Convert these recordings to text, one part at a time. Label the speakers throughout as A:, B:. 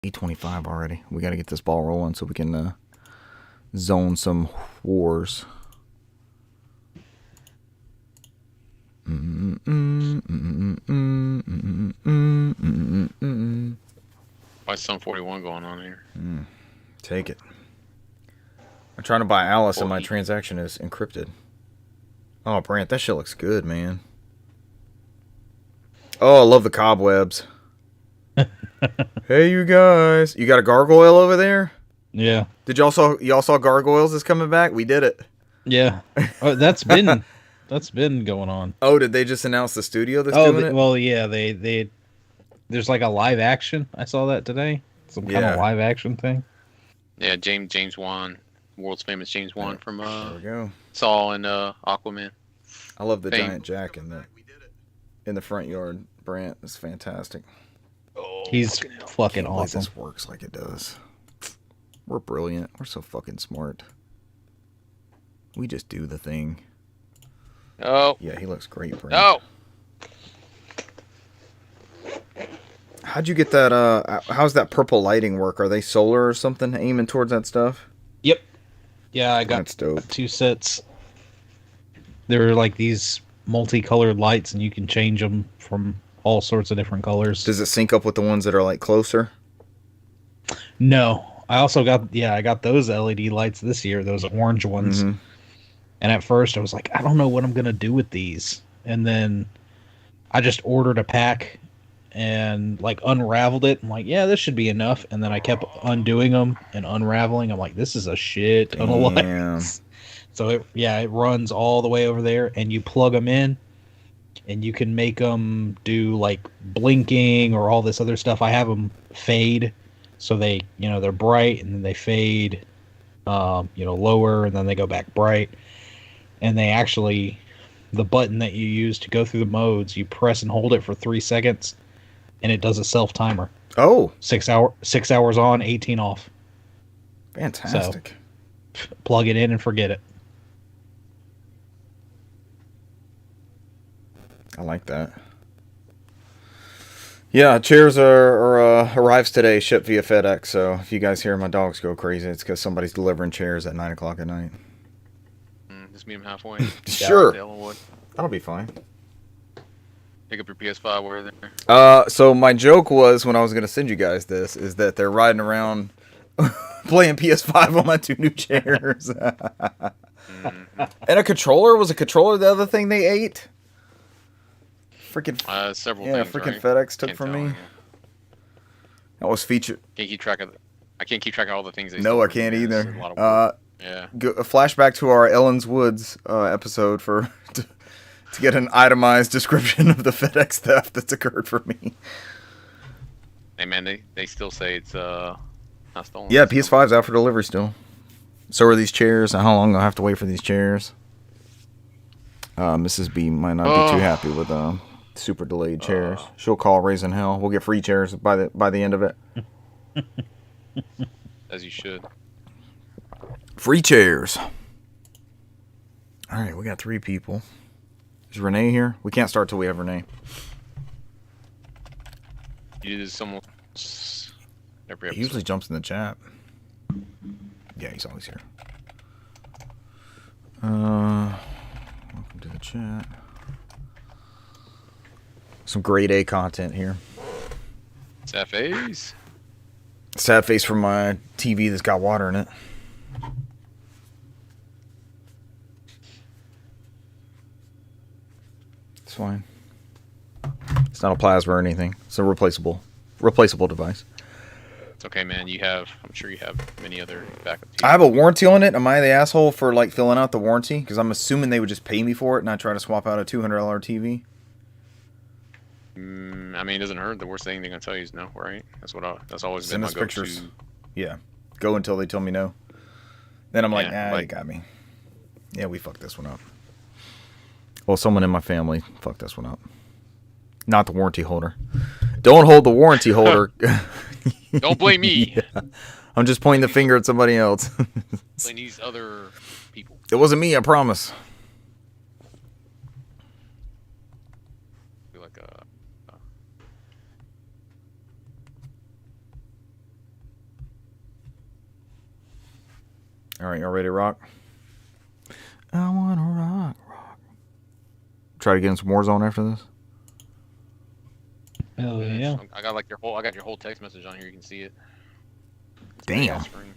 A: 8:25 already. We got to get this ball rolling so we can zone some wars.
B: Why is some 41 going on here?
A: Take it. I'm trying to buy Alice and my transaction is encrypted. Oh, Brant, that shit looks good, man. Oh, I love the cobwebs. Hey, you guys. You got a gargoyle over there?
C: Yeah.
A: Did y'all saw Gargoyles is coming back? We did it.
C: Yeah. Oh, that's been going on.
A: Oh, did they just announce the studio that's doing it?
C: Well, yeah, they there's like a live action. I saw that today. Some kind of live action thing.
B: Yeah, James Wan, world's famous James Wan from
A: there we go.
B: Saw and Aquaman.
A: I love the giant jack in the front yard. Brant is fantastic.
C: Oh, he's fucking awesome.
A: This works like it does. We're brilliant. We're so fucking smart. We just do the thing.
B: Oh.
A: Yeah, he looks great, Brant.
B: No.
A: How'd you get that? How's that purple lighting work? Are they solar or something aiming towards that stuff?
C: Yep. Yeah, I got
A: That's dope.
C: 2 sets. They're like these multicolored lights, and you can change them from all sorts of different colors.
A: Does it sync up with the ones that are like closer?
C: No. I also got those LED lights this year, those orange ones.
A: Mm-hmm.
C: And at first I was like, I don't know what I'm going to do with these. And then I just ordered a pack and like unraveled it. I'm like, yeah, this should be enough. And then I kept undoing them and unraveling. I'm like, this is a shit ton of lights. So it runs all the way over there, and you plug them in, and you can make them do like blinking or all this other stuff. I have them fade, so they, they're bright, and then they fade, lower, and then they go back bright. And they actually, the button that you use to go through the modes, you press and hold it for 3 seconds, and it does a self timer.
A: Oh,
C: 6 hours on, 18 off.
A: Fantastic.
C: So, plug it in and forget it.
A: I like that. Yeah, chairs arrives today, shipped via FedEx. So if you guys hear my dogs go crazy, it's because somebody's delivering chairs at 9 o'clock at night.
B: Just meet him halfway.
A: Sure. That'll be fine.
B: Pick up your PS5 where they're.
A: So my joke was when I was going to send you guys this is that they're riding around playing PS5 on my 2 new chairs. And a controller. Was a controller the other thing they ate? Freaking
B: several things.
A: Freaking
B: right?
A: FedEx took from me. Yeah. That was featured.
B: I can't keep track of all the things they.
A: No, I can't either.
B: Yeah.
A: A flashback to our Ellen's Woods episode to get an itemized description of the FedEx theft that's occurred for me.
B: Hey man, they still say it's not stolen.
A: Yeah, PS5's out for delivery still. So are these chairs. How long I'll have to wait for these chairs? Mrs. B might not be too happy with super delayed chairs. She'll call raising hell. We'll get free chairs by the end of it.
B: As you should.
A: Free chairs. All right, we got 3 people. Is Renee here? We can't start till we have Renee.
B: You did someone every episode.
A: He usually jumps in the chat. Yeah, he's always here. Welcome to the chat. Some grade A content here.
B: Sad face.
A: Sad face from my TV that's got water in it. It's fine. It's not a plasma or anything. It's a replaceable device.
B: It's okay, man. I'm sure you have many other backup TVs.
A: I have a warranty on it. Am I the asshole for like filling out the warranty? Because I'm assuming they would just pay me for it and I try to swap out a $200 TV.
B: I mean, it doesn't hurt. The worst thing they're gonna tell you is no, right? That's always
A: Send
B: been
A: us
B: my
A: pictures.
B: go-to.
A: Yeah, go until they tell me no. Then I'm like,
B: Yeah,
A: they got me. Yeah, we fucked this one up. Well, someone in my family fucked this one up. Not the warranty holder. Don't hold the warranty holder.
B: Don't blame me.
A: Yeah. I'm just pointing the finger at somebody else.
B: Blame these other people.
A: It wasn't me, I promise. All right, y'all ready to rock? I wanna rock. Try to get in some Warzone after this.
C: Oh yeah.
B: I got your whole text message on here. You can see it. It's
A: Damn.
B: screen.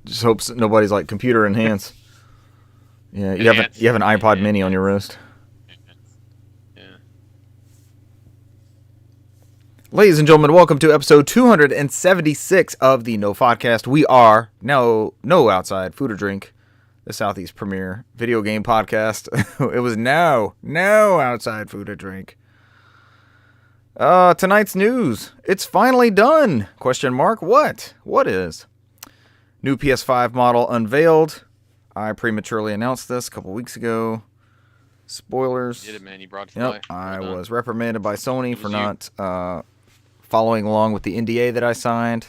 A: Just hope nobody's like computer enhanced. Yeah, you have an iPod Mini on your wrist.
B: Yeah.
A: Ladies and gentlemen, welcome to episode 276 of the NOFODcast. We are no outside food or drink, the Southeast premier video game podcast. It was no outside food or drink. Tonight's news. It's finally done. Question mark. What? What is? New PS5 model unveiled. I prematurely announced this a couple weeks ago. Spoilers.
B: You did it, man. You brought it to
A: Yep,
B: life.
A: I
B: Well done.
A: was reprimanded by Sony for
B: you.
A: not following along with the NDA that I signed.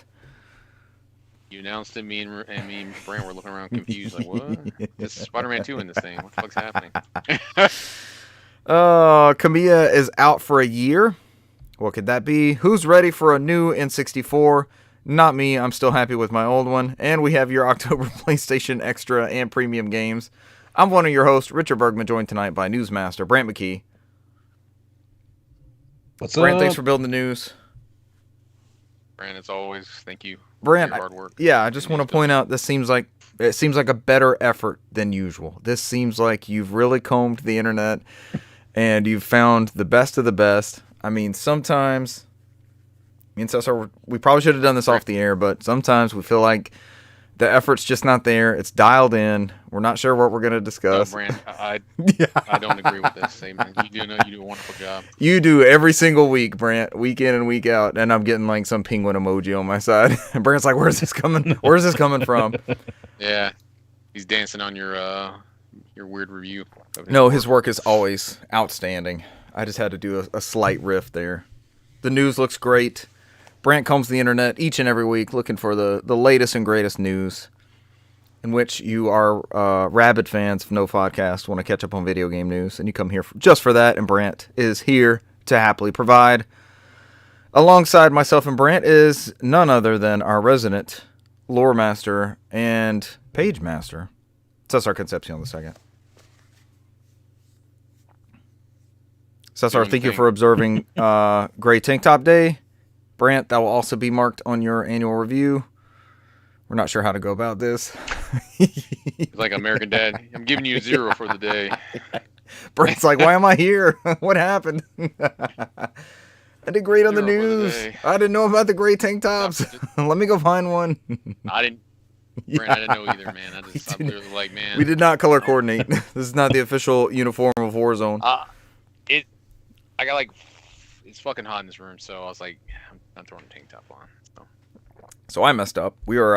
B: You announced it. Me and Brand were looking around confused, like, what? This is Spider-Man 2 in this thing. What the fuck's happening?
A: Kamiya is out for a year. What could that be? Who's ready for a new N64? Not me. I'm still happy with my old one. And we have your October PlayStation Extra and Premium games. I'm one of your hosts, Richard Bergman, joined tonight by Newsmaster Brant McKee.
C: What's
A: Brant,
C: up?
A: thanks for building the news.
B: Brand, as always, thank you.
A: Brant,
B: for your hard work.
A: I just want to point out it seems like a better effort than usual. This seems like you've really combed the internet and you've found the best of the best. I mean, sometimes me and Cesar, we probably should have done this off the air, but sometimes we feel like the effort's just not there. It's dialed in. We're not sure what we're going to
B: No,
A: discuss.
B: Brand, I don't agree with this statement. You do a wonderful job.
A: You do every single week, Brant, week in and week out, and I'm getting like some penguin emoji on my side. And Brant's like, "Where's this coming? Where's this coming from?"
B: Yeah, he's dancing on your weird review. Of
A: No, his work is always outstanding. I just had to do a slight riff there. The news looks great. Brant combs the internet each and every week looking for the latest and greatest news, in which you are rabid fans of NOFODcast, want to catch up on video game news, and you come here just for that, and Brant is here to happily provide. Alongside myself and Brant is none other than our resident lore master and page master, Cesar Concepcion II. Cesar, thank you for observing Gray Tank Top Day. Brant, that will also be marked on your annual review. We're not sure how to go about this.
B: It's like American Dad. I'm giving you a 0 for the day.
A: Brant's like, why am I here? What happened? I did great on the
B: 0 for the
A: news.
B: day.
A: I didn't know about the Gray Tank Tops. Let me go find one.
B: I didn't. Brand, I didn't know either, man. I'm literally like, man.
A: We did not color coordinate. This is not the official uniform of Warzone.
B: I got like, it's fucking hot in this room, so I was like, I'm not throwing a tank top on.
A: So I messed up. We are,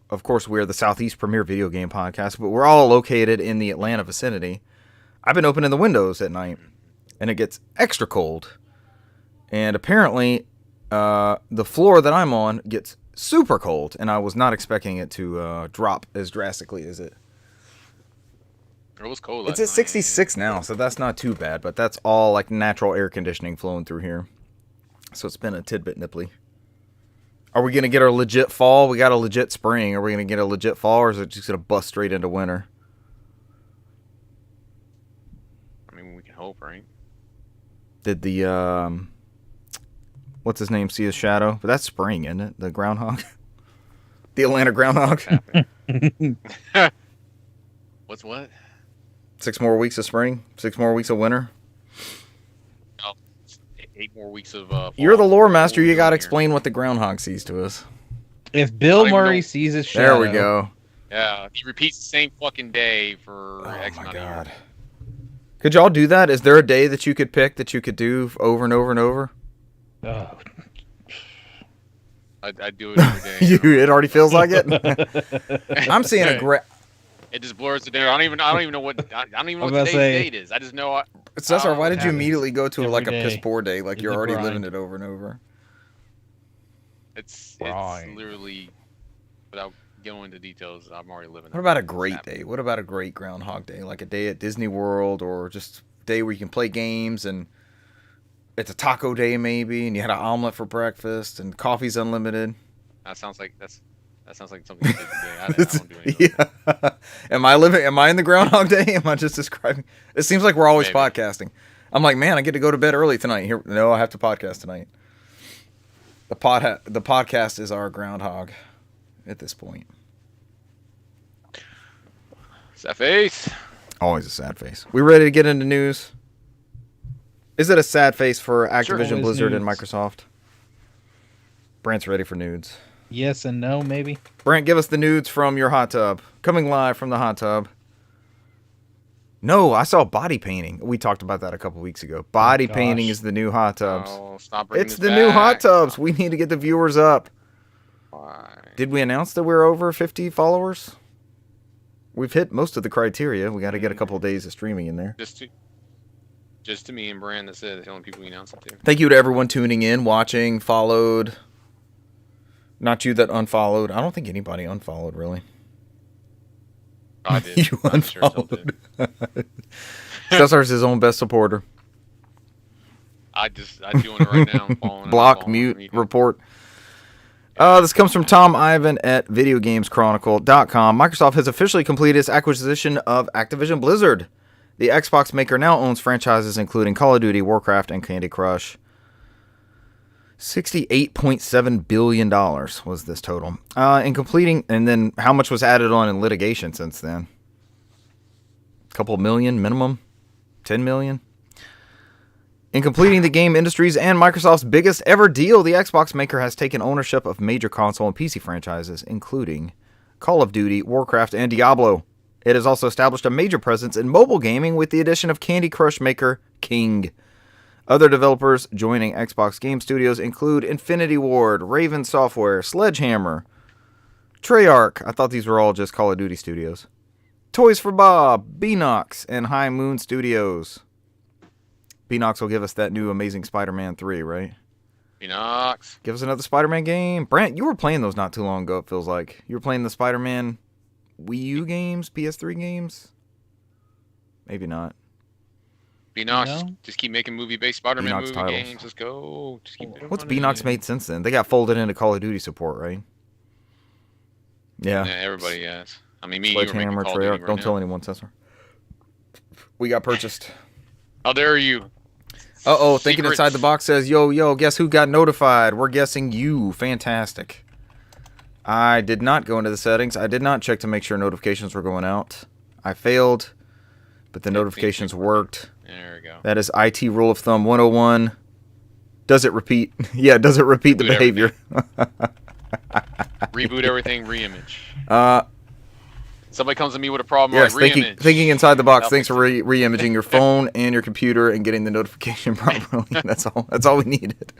A: of course, we are the Southeast premier video game podcast, but we're all located in the Atlanta vicinity. I've been opening the windows at night, and it gets extra cold. And apparently, the floor that I'm on gets super cold, and I was not expecting it to drop as drastically as it.
B: It was cold.
A: It's at 66 now, so that's not too bad, but that's all like natural air conditioning flowing through here. So it's been a tidbit nipply. Are we going to get our legit fall? We got a legit spring. Are we going to get a legit fall, or is it just going to bust straight into winter?
B: I mean, we can hope, right?
A: Did the, what's his name, see his shadow? But that's spring, isn't it? The groundhog? The Atlanta groundhog?
B: What's what?
A: 6 more weeks of spring? 6 more weeks of winter?
B: Oh, 8 more weeks of.
A: You're the
B: fall.
A: lore master. You got to
B: Here.
A: explain what the groundhog sees to us.
C: If Bill
B: I don't
C: Murray
B: know.
C: sees his shadow,
A: There we go.
B: Yeah, he repeats the same fucking day for
A: Oh
B: X
A: my
B: amount of years.
A: god. Could y'all do that? Is there a day that you could pick that you could do over and over and over?
C: Oh,
B: I do it every day.
A: It already feels like it. I'm seeing a great.
B: It just blurs it down. I don't even know what. I don't even know
C: I'm
B: what
C: about to say-
B: today's date is. I just know.
A: Cesar, why did you
C: happens
A: immediately go to
C: every
A: like a
C: day
A: piss poor day? Like
C: is
A: you're
C: the
A: already
C: grind.
A: living it over and over.
B: It's
C: Right.
B: literally, without going into details, I'm already living.
A: What about a great day? What about a great Groundhog Day? Like a day at Disney World, or just a day where you can play games and it's a taco day maybe, and you had an omelet for breakfast and coffee's unlimited.
B: That sounds like something you did today. I don't do anything.
A: Yeah. Am I in the Groundhog Day? Am I just describing? It seems like we're always
B: Maybe.
A: podcasting. I'm like, man, I get to go to bed early tonight. Here, no, I have to podcast tonight. The podcast is our groundhog at this point.
B: Sad face.
A: Always a sad face. We ready to get into news? Is it a sad face for Activision
C: Always
A: Blizzard and
C: nudes.
A: Microsoft? Brant's ready for nudes.
C: Yes and no, maybe.
A: Brant, give us the nudes from your hot tub. Coming live from the hot tub. No, I saw body painting. We talked about that a couple weeks ago. Body
C: gosh.
A: painting is the new hot tubs.
B: Oh, stop bringing
A: It's
B: this
A: the new hot
B: back.
A: tubs. We need to get the viewers up.
B: Why?
A: Did we announce that we're over 50 followers? We've hit most of the criteria. We got to get a couple of days of streaming in there.
B: Just to me and Brand. That's it. That's the only people we announced it to.
A: Thank you to everyone tuning in, watching, followed. Not you that unfollowed. I don't think anybody unfollowed, really.
B: Oh, I did.
A: You
B: I'm sure some
A: unfollowed.
B: did.
A: Cesar's his own best supporter.
B: I'm doing it right now. I'm following.
A: Block,
B: I'm
A: mute,
B: following.
A: report. This comes from Tom Ivan at VideoGamesChronicle.com. Microsoft has officially completed its acquisition of Activision Blizzard. The Xbox maker now owns franchises including Call of Duty, Warcraft, and Candy Crush. $68.7 billion was this total. And then how much was added on in litigation since then? A couple million minimum? 10 million? In completing the game industry's and Microsoft's biggest ever deal, the Xbox maker has taken ownership of major console and PC franchises, including Call of Duty, Warcraft, and Diablo. It has also established a major presence in mobile gaming with the addition of Candy Crush maker King. Other developers joining Xbox Game Studios include Infinity Ward, Raven Software, Sledgehammer, Treyarch, I thought these were all just Call of Duty studios, Toys for Bob, Beanox, and High Moon Studios. Beanox will give us that new Amazing Spider-Man 3, right?
B: Beanox.
A: Give us another Spider-Man game. Brant, you were playing those not too long ago, it feels like. You were playing the Spider-Man Wii U games, PS3 games? Maybe not.
B: Beanox.
C: No?
B: Just keep making movie-based Spider-Man
A: Beanox
B: movie
A: titles.
B: games. Let's go. Just keep doing
A: What's
B: it.
A: Beanox made since then? They got folded into Call of Duty support, right? Yeah.
B: Yeah, everybody has. I mean, me and you were making
A: Sledgehammer,
B: Call of Duty
A: Treyarch.
B: right
A: Don't
B: now.
A: tell anyone, Cesar. We got purchased.
B: How dare you?
A: Uh-oh, Thinking
B: Secrets.
A: Inside the Box says, yo, guess who got notified? We're guessing you. Fantastic. I did not go into the settings. I did not check to make sure notifications were going out. I failed, but the notifications worked.
B: There we go.
A: That is IT rule of thumb 101. Does it repeat? Yeah, does it repeat the
B: Boot
A: behavior?
B: Reboot everything, reimage.
A: Uh,
B: Somebody comes to me with a problem,
A: yes,
B: like
A: thinking inside the box.
B: That'll
A: Thanks for
B: fix
A: re-imaging your phone and your computer and getting the notification properly. That's all we needed.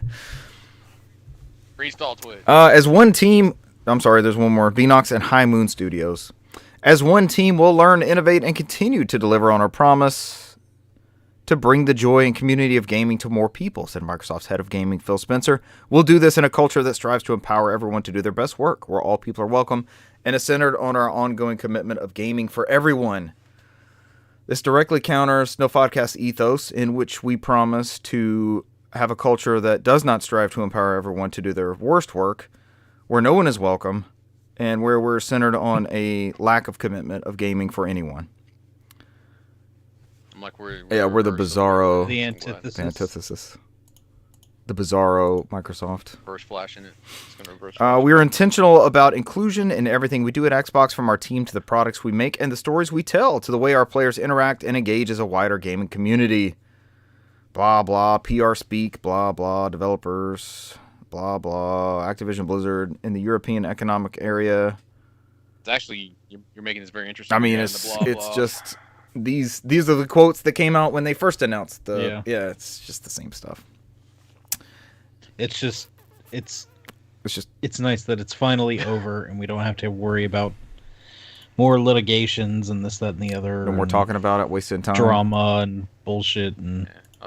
B: Reinstall Twitch.
A: As one team, I'm sorry, there's one more. Beanox and High Moon Studios. As one team, we'll learn, innovate, and continue to deliver on our promise to bring the joy and community of gaming to more people, said Microsoft's head of gaming, Phil Spencer. We'll do this in a culture that strives to empower everyone to do their best work, where all people are welcome, and is centered on our ongoing commitment of gaming for everyone. This directly counters NOFODcast ethos, in which we promise to have a culture that does not strive to empower everyone to do their worst work, where no one is welcome, and where we're centered on a lack of commitment of gaming for anyone.
B: I'm like, we're
A: the bizarro,
C: The antithesis.
A: The bizarro Microsoft.
B: Reverse flashing it. It's gonna reverse flash.
A: We are intentional about inclusion in everything we do at Xbox, from our team to the products we make and the stories we tell to the way our players interact and engage as a wider gaming community. Blah, blah, PR speak, blah, blah, developers, blah, blah, Activision Blizzard in the European Economic Area.
B: It's actually, you're making this very interesting.
A: I mean,
B: Yeah,
A: it's
B: the blah,
A: it's
B: blah.
A: just, these are the quotes that came out when they first announced the,
C: Yeah.
A: it's just the same stuff.
C: It's just,
A: It's just,
C: it's nice that it's finally over and we don't have to worry about more litigations and this, that, and the other.
A: no more
C: and
A: talking about it, wasting time.
C: drama and bullshit and
B: Yeah, I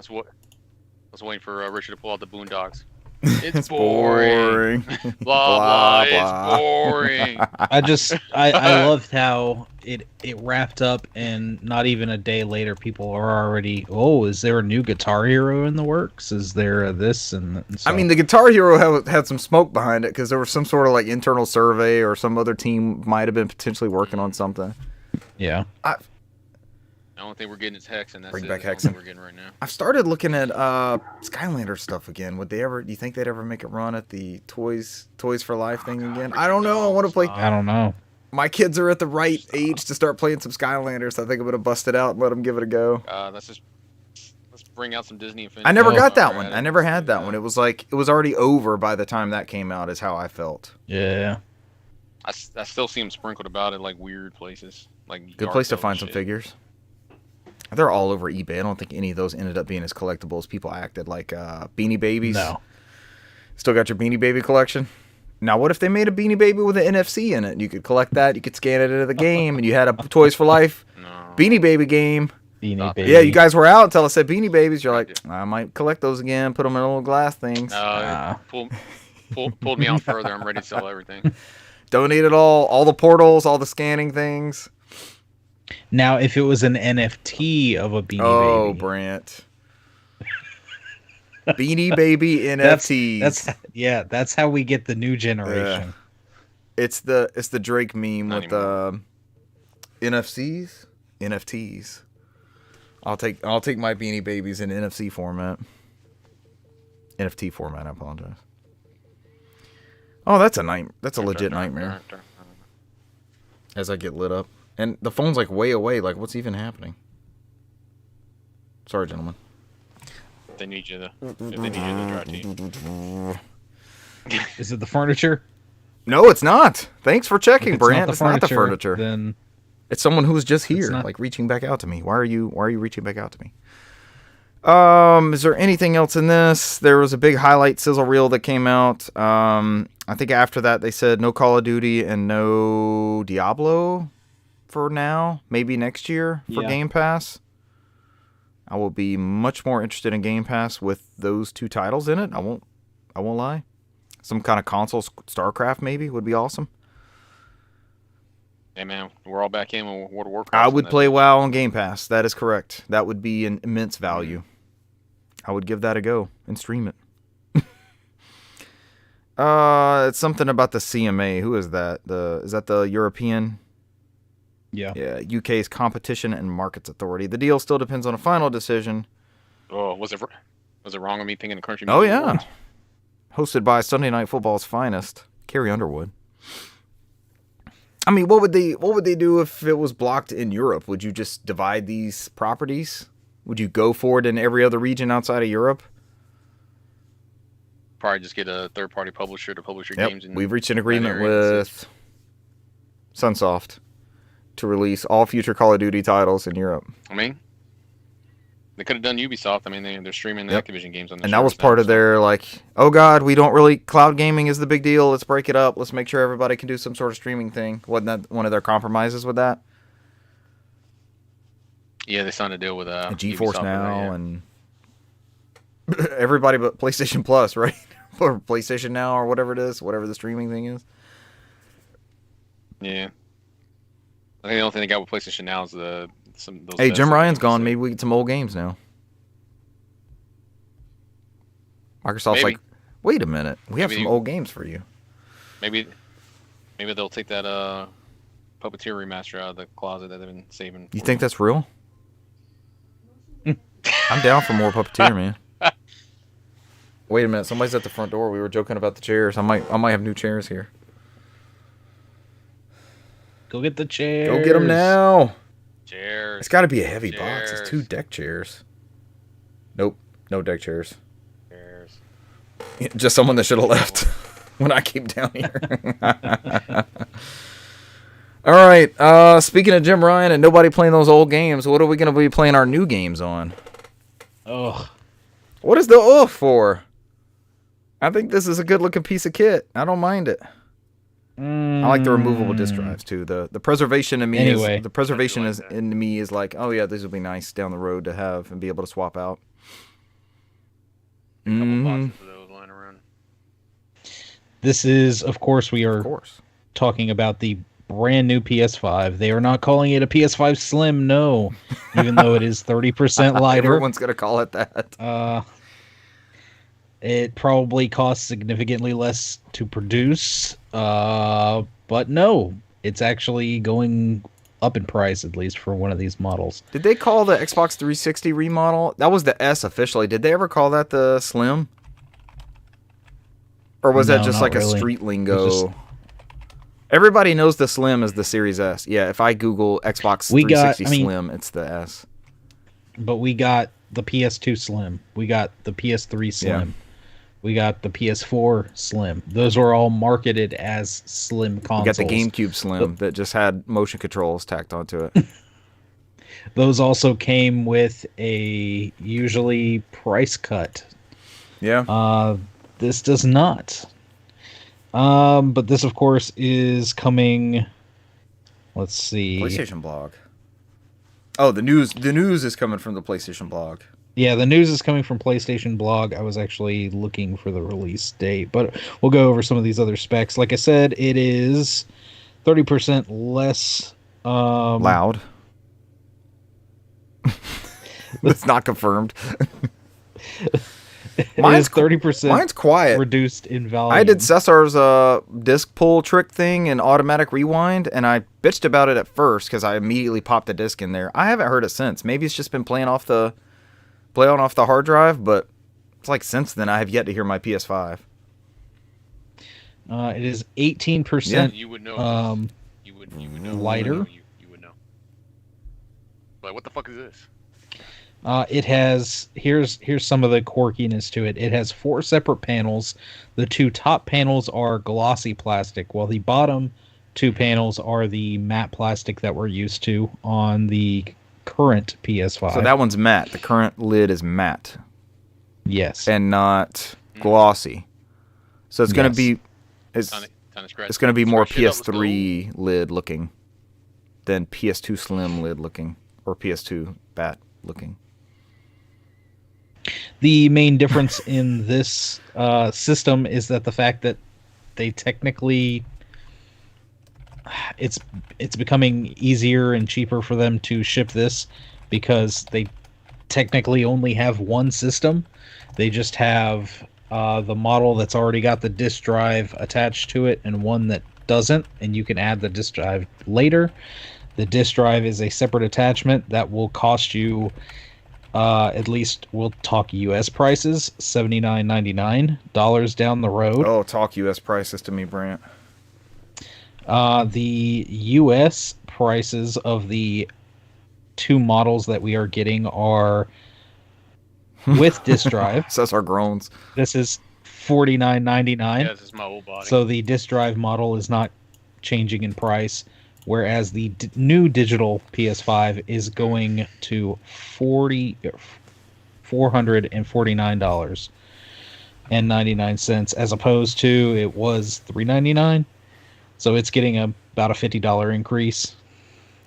B: was waiting for Richard to pull out the Boondocks. It's boring. Blah, blah, it's boring.
C: I loved how it wrapped up, and not even a day later, people are already, oh, is there a new Guitar Hero in the works? Is there a this and so.
A: I mean, the Guitar Hero had some smoke behind it because there was some sort of like internal survey or some other team might have been potentially working on something.
C: Yeah.
B: I don't think we're getting its Hex, and that's
A: Bring
B: it.
A: back
B: That's all
A: Hexen.
B: we're getting right now.
A: I've started looking at Skylander stuff again. Do you think they'd ever make it run at the Toys for Life thing again? I don't know. I want to play.
C: I don't know.
A: My kids are at the right age to start playing some Skylanders. So I think I'm gonna bust it out and let them give it a go.
B: Let's bring out some Disney Infinity.
A: I never got that
B: while we're
A: one.
B: at
A: I
B: it.
A: never had that one. It was already over by the time that came out. Is how I felt.
C: Yeah.
B: I still see them sprinkled about at like weird places. Like
A: Good
B: yard
A: place to
B: sales
A: find
B: and
A: some
B: shit.
A: figures. They're all over eBay. I don't think any of those ended up being as collectible as people acted. Like Beanie Babies.
C: No.
A: Still got your Beanie Baby collection? Now, what if they made a Beanie Baby with an NFC in it? You could collect that. You could scan it into the game, and you had a Toys for Life
B: No.
A: Beanie Baby game.
C: Beanie Baby.
A: Yeah, you guys were out until I said Beanie Babies. You're like, I might collect those again. Put them in little glass things.
B: Pulled me out further. I'm ready to sell everything.
A: Donate it all the portals, all the scanning things.
C: Now, if it was an NFT of a Beanie
A: Oh,
C: Baby.
A: Brant. Beanie Baby NFTs.
C: That's how we get the new generation.
A: It's the Drake meme
B: Not
A: with NFTs. I'll take my Beanie Babies in NFC format. NFT format, I apologize. Oh, that's a nightmare. That's a legit nightmare. As I get lit up. And the phone's like way away, like what's even happening? Sorry, gentlemen.
B: If they need you to drive to you.
C: Is it the furniture?
A: No, it's not. Thanks for checking,
C: If
A: Brant. It's not the furniture.
C: Then
A: It's someone who's just here,
C: not-
A: like reaching back out to me. Why are you reaching back out to me? Is there anything else in this? There was a big highlight sizzle reel that came out. I think after that they said no Call of Duty and no Diablo for now. Maybe next year for
C: Yeah.
A: Game Pass. I will be much more interested in Game Pass with those two titles in it. I won't lie. Some kind of console StarCraft maybe would be awesome.
B: Hey man, we're all back in with World of Warcraft.
A: I would play WoW on Game Pass. That is correct. That would be an immense value. I would give that a go and stream it. It's something about the CMA. Who is that? Is that the European?
C: yeah.
A: Yeah, UK's Competition and Markets Authority. The deal still depends on a final decision.
B: Oh, was it wrong of me thinking the country?
A: Oh
B: music
A: yeah.
B: awards?
A: Hosted by Sunday Night Football's finest, Carrie Underwood. I mean, what would they do if it was blocked in Europe? Would you just divide these properties? Would you go for it in every other region outside of Europe?
B: Probably just get a third-party publisher to publish your
A: Yep.
B: games.
A: We've reached an agreement
B: area.
A: with Sunsoft to release all future Call of Duty titles in Europe.
B: I mean, they could have done Ubisoft. I mean, they're streaming the
A: Yep.
B: Activision games on the
A: And that was
B: service
A: part
B: now,
A: of their, like, oh God, cloud gaming is the big deal. Let's break it up. Let's make sure everybody can do some sort of streaming thing. Wasn't that one of their compromises with that?
B: Yeah, they signed a deal with
A: And
B: Ubisoft
A: GeForce
B: for that,
A: Now
B: yeah.
A: and everybody but PlayStation Plus, right? Or PlayStation Now or whatever it is, whatever the streaming thing is.
B: Yeah. I think the only thing they got with PlayStation Now is those.
A: Hey,
B: best
A: Jim Ryan's
B: games,
A: gone.
B: so-
A: Maybe we get some old games now. Microsoft's
B: Maybe.
A: like, wait a minute. We have
B: Maybe
A: some
B: you-
A: old games for you.
B: Maybe they'll take that Puppeteer remaster out of the closet that they've been saving.
A: You
B: for
A: think that's real? I'm down for more Puppeteer, man. Wait a minute. Somebody's at the front door. We were joking about the chairs. I might have new chairs here.
C: Go get the chairs.
A: Go get them now.
B: Cheers.
A: It's got to be a heavy box. It's 2
B: Chairs.
A: deck chairs. Nope. No deck chairs.
B: Cheers.
A: Just someone that should have left when I came down here. All right. Speaking of Jim Ryan and nobody playing those old games, what are we going to be playing our new games on?
C: Ugh.
A: What is the ugh for? I think this is a good-looking piece of kit. I don't mind it. I like the removable disk drives too. The preservation to me
C: Anyway.
A: is the preservation
B: I do
A: is
B: like that.
A: into me is like, oh yeah, these will be nice down the road to have and be able to swap out.
B: A couple
A: Mhm.
B: boxes of those lying around.
C: This is, of course, we
A: Of
C: are
A: course.
C: talking about the brand new PS5. They are not calling it a PS5 Slim, no, even though it is 30% lighter.
A: Everyone's gonna call it that.
C: It probably costs significantly less to produce, but no, it's actually going up in price, at least for one of these models.
A: Did they call the Xbox 360 remodel? That was the S officially. Did they ever call that the Slim? Or was that
C: No,
A: just
C: not
A: like
C: really.
A: a street lingo?
C: It's just-
A: Everybody knows the Slim is the Series S. Yeah, if I Google Xbox 360 Slim, it's the S.
C: But we got the PS2 Slim. We got the PS3 Slim.
A: Yeah.
C: We got the PS4 Slim. Those were all marketed as slim consoles.
A: We got the GameCube Slim that just had motion controls tacked onto it.
C: Those also came with a usually price cut.
A: Yeah.
C: This does not. But this, of course, is coming. Let's see.
A: PlayStation blog. Oh, the news is coming from the PlayStation blog.
C: Yeah, the news is coming from PlayStation blog. I was actually looking for the release date, but we'll go over some of these other specs. Like I said, it is 30% less
A: Loud. That's not confirmed.
C: Mine's 30%.
A: Mine's quiet.
C: Reduced in volume.
A: I did Cesar's disc pull trick thing and automatic rewind, and I bitched about it at first because I immediately popped the disc in there. I haven't heard it since. Maybe it's just been playing off the hard drive, but it's like since then I have yet to hear my PS5.
C: It is 18%.
B: You would know. You would know.
C: Lighter.
B: You would know. But what the fuck is this?
C: It has here's some of the quirkiness to it. It has 4 separate panels. The 2 top panels are glossy plastic, while the bottom 2 panels are the matte plastic that we're used to on the current PS5.
A: So that one's matte. The current lid is matte.
C: Yes.
A: And not glossy. So it's going to
C: Yes.
A: be it's
B: Time to scratch-
A: it's going to be more
B: scratch it up, let's go.
A: PS3 lid looking than PS2 Slim lid looking or PS2 Bat looking.
C: The main difference in this system is that the fact that they technically it's becoming easier and cheaper for them to ship this because they technically only have one system. They just have the model that's already got the disk drive attached to it and one that doesn't, and you can add the disk drive later. The disk drive is a separate attachment that will cost you at least we'll talk US prices, $79.99 down the road.
A: Oh, talk US prices to me, Brant.
C: The US prices of the 2 models that we are getting are with disk drive.
A: Says our groans.
C: This is $49.99.
B: Yeah, this is my old body.
C: So the disk drive model is not changing in price, whereas the new digital PS5 is going to $449.99 as opposed to it was $399. So it's getting about a $50 increase.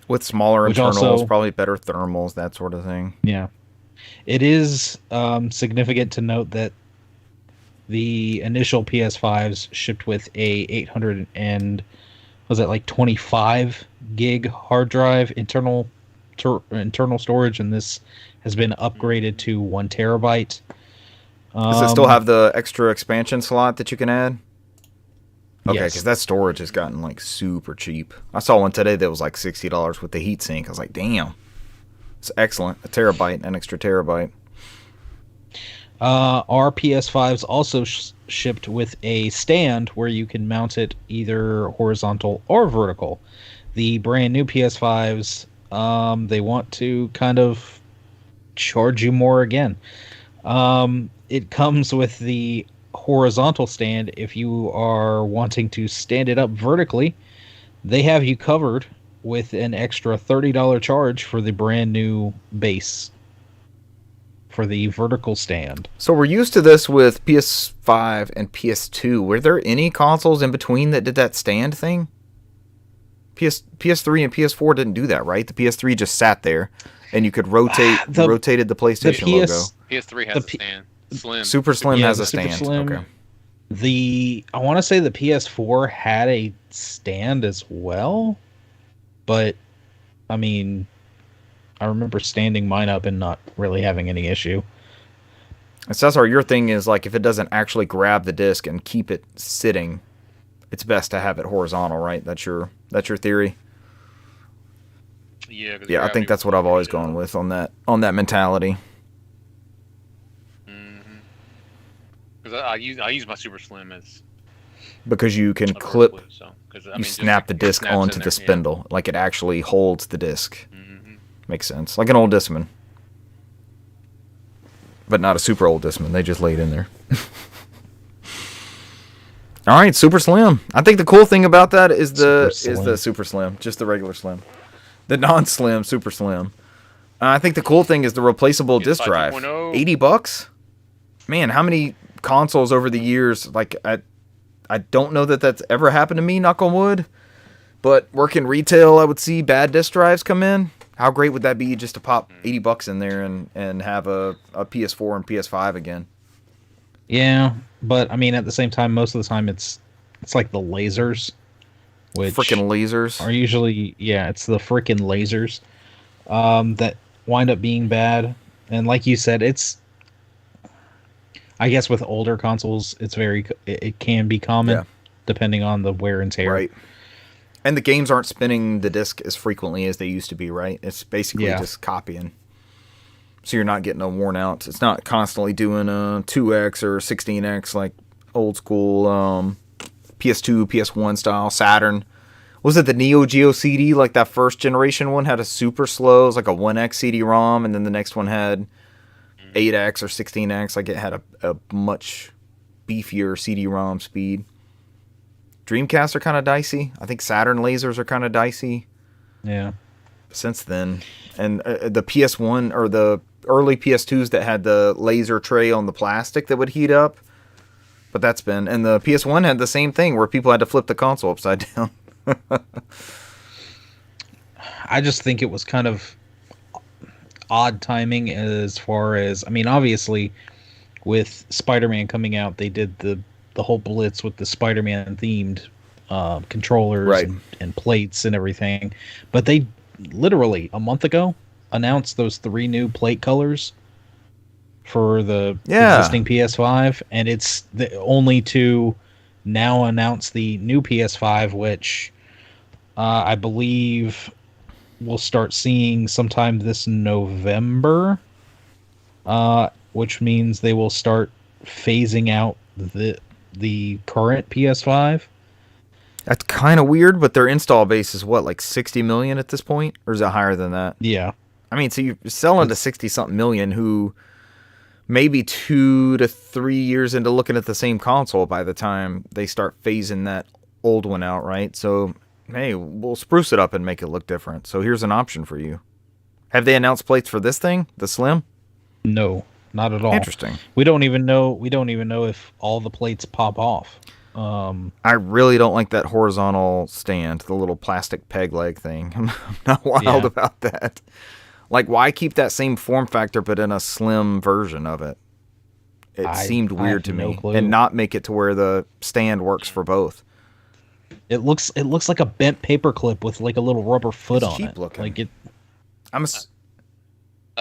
A: With smaller
C: Which
A: internals,
C: also-
A: probably better thermals, that sort of thing.
C: Yeah. It is significant to note that the initial PS5s shipped with a 800 and was it like 25 gig hard drive internal storage, and this has been upgraded to 1 terabyte.
A: Does it still have the extra expansion slot that you can add? Okay,
C: Yes.
A: because that storage has gotten like super cheap. I saw one today that was like $60 with the heatsink. I was like, damn, it's excellent. A terabyte, an extra terabyte.
C: Our PS5s also shipped with a stand where you can mount it either horizontal or vertical. The brand new PS5s, they want to kind of charge you more again. It comes with the horizontal stand. If you are wanting to stand it up vertically, they have you covered with an extra $30 charge for the brand new base for the vertical stand.
A: So we're used to this with PS5 and PS2. Were there any consoles in between that did that stand thing? PS3 and PS4 didn't do that, right? The PS3 just sat there, and you could rotated the PlayStation logo.
B: PS3 has a stand. Slim.
A: Super Slim
C: Yeah,
A: has
C: the
A: a
C: Super
A: stand.
C: Slim-
A: Okay.
C: I want to say the PS4 had a stand as well, but I mean, I remember standing mine up and not really having any issue.
A: And Cesar, your thing is like if it doesn't actually grab the disc and keep it sitting, it's best to have it horizontal, right? That's your theory.
B: Yeah. 'Cause
A: Yeah, I think that's what I've always gone with on that mentality.
B: Because I use my Super Slim as
A: Because you can
B: a
A: clip,
B: vertical, so because
A: you snap the disc
B: snaps
A: onto
B: in
A: the
B: there,
A: spindle, like it actually holds the disc.
B: Yeah.
A: Makes sense, like an old Discman, but not a super old Discman. They just lay it in there. All right, Super Slim. I think the cool thing about that is the Super Slim, just the regular Slim, the non-slim Super Slim. I think the cool thing is the replaceable disc drive. $80. Man, how many consoles over the years? Like I don't know that that's ever happened to me. Knock on wood. But working retail, I would see bad disc drives come in. How great would that be just to pop $80 in there and have a PS4 and PS5 again?
C: Yeah, but I mean, at the same time, most of the time it's like the lasers, which
A: freaking lasers
C: are usually it's the freaking lasers that wind up being bad. And like you said, I guess with older consoles, it can be common depending on the wear and tear.
A: Right. And the games aren't spinning the disc as frequently as they used to be, right? It's basically just copying. So you're not getting a worn out. It's not constantly doing a 2x or 16x like old school PS2, PS1 style Saturn. Was it the Neo Geo CD? Like that first generation one had a super slow, it was like a 1x CD-ROM, and then the next one had 8x or 16x. Like it had a much beefier CD-ROM speed. Dreamcasts are kind of dicey. I think Saturn lasers are kind of dicey.
C: Yeah.
A: Since then, and the PS1 or the early PS2s that had the laser tray on the plastic that would heat up, but that's been, and the PS1 had the same thing where people had to flip the console upside down.
C: I just think it was kind of odd timing as far as, I mean, obviously with Spider-Man coming out, they did the whole blitz with the Spider-Man themed controllers and plates and everything, but they literally a month ago announced those 3 new plate colors for the existing PS5, and it's only to now announce the new PS5, which I believe we'll start seeing sometime this November, which means they will start phasing out the current PS5.
A: That's kind of weird, but their install base is what, like 60 million at this point? Or is it higher than that?
C: Yeah.
A: I mean, so you're selling to 60-something million who maybe 2 to 3 years into looking at the same console by the time they start phasing that old one out, right? So, hey, we'll spruce it up and make it look different. So here's an option for you. Have they announced plates for this thing, the Slim?
C: No, not at all.
A: Interesting.
C: We don't even know if all the plates pop off.
A: I really don't like that horizontal stand, the little plastic peg leg thing. I'm not wild about that. Like, why keep that same form factor but in a slim version of it? It seemed weird to me, and not make it to where the stand works for both.
C: It looks like a bent paper clip with like a little rubber foot on
A: cheap
C: it.
A: Looking.
C: Like it.
B: Not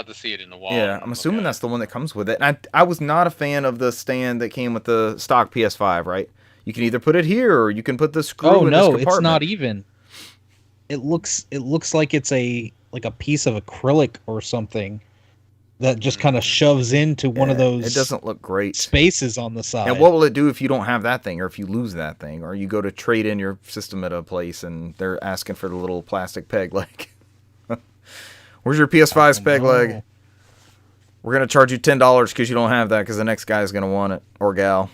B: to see it in the wall.
A: Yeah, I'm assuming that's the one that comes with it. And I was not a fan of the stand that came with the stock PS5, right? You can either put it here or you can put the screw in this compartment.
C: It's not even. It looks like it's a piece of acrylic or something that just kind of shoves into one of those.
A: It doesn't look great.
C: Spaces on the side.
A: And what will it do if you don't have that thing, or if you lose that thing, or you go to trade in your system at a place and they're asking for the little plastic peg leg? Where's your PS5's peg leg? We're gonna charge you $10 because you don't have that, because the next guy is gonna want it, or gal.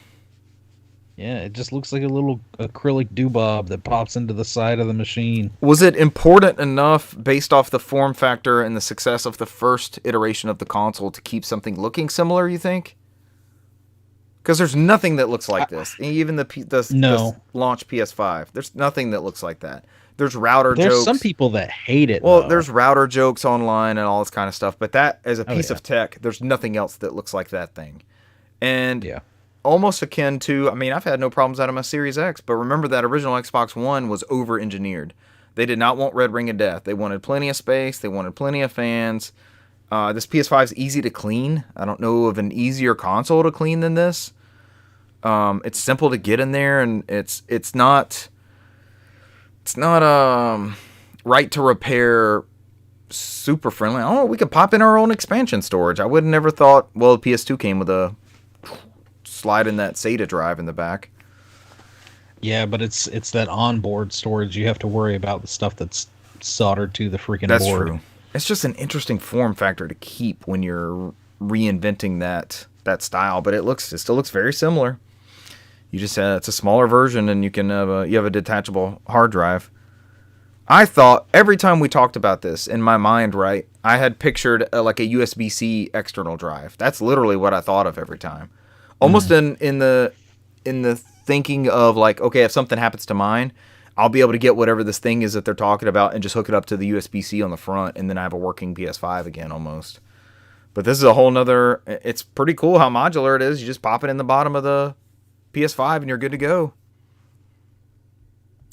C: Yeah, it just looks like a little acrylic doobob that pops into the side of the machine.
A: Was it important enough, based off the form factor and the success of the first iteration of the console, to keep something looking similar, you think? Because there's nothing that looks like this. Even the launch PS5. There's nothing that looks like that. There's router jokes.
C: There's some people that hate it,
A: Well,
C: though.
A: There's router jokes online and all this kind of stuff. But that, as a piece of tech, there's nothing else that looks like that thing. And almost akin to, I mean, I've had no problems out of my Series X, but remember that original Xbox One was over-engineered. They did not want Red Ring of Death. They wanted plenty of space. They wanted plenty of fans. This PS5 is easy to clean. I don't know of an easier console to clean than this. It's simple to get in there, and it's not right to repair super friendly. I don't know, we could pop in our own expansion storage. I would have never thought, well, the PS2 came with a slide in that SATA drive in the back.
C: Yeah, but it's that onboard storage. You have to worry about the stuff that's soldered to the freaking
A: That's
C: board.
A: true. It's just an interesting form factor to keep when you're reinventing that style, but it still looks very similar. You just it's a smaller version, and you have a detachable hard drive. I thought every time we talked about this in my mind, right, I had pictured like a USB-C external drive. That's literally what I thought of every time. Almost in the thinking of like, okay, if something happens to mine, I'll be able to get whatever this thing is that they're talking about and just hook it up to the USB-C on the front, and then I have a working PS5 again almost. But this is a whole nother, it's pretty cool how modular it is. You just pop it in the bottom of the PS5 and you're good to go.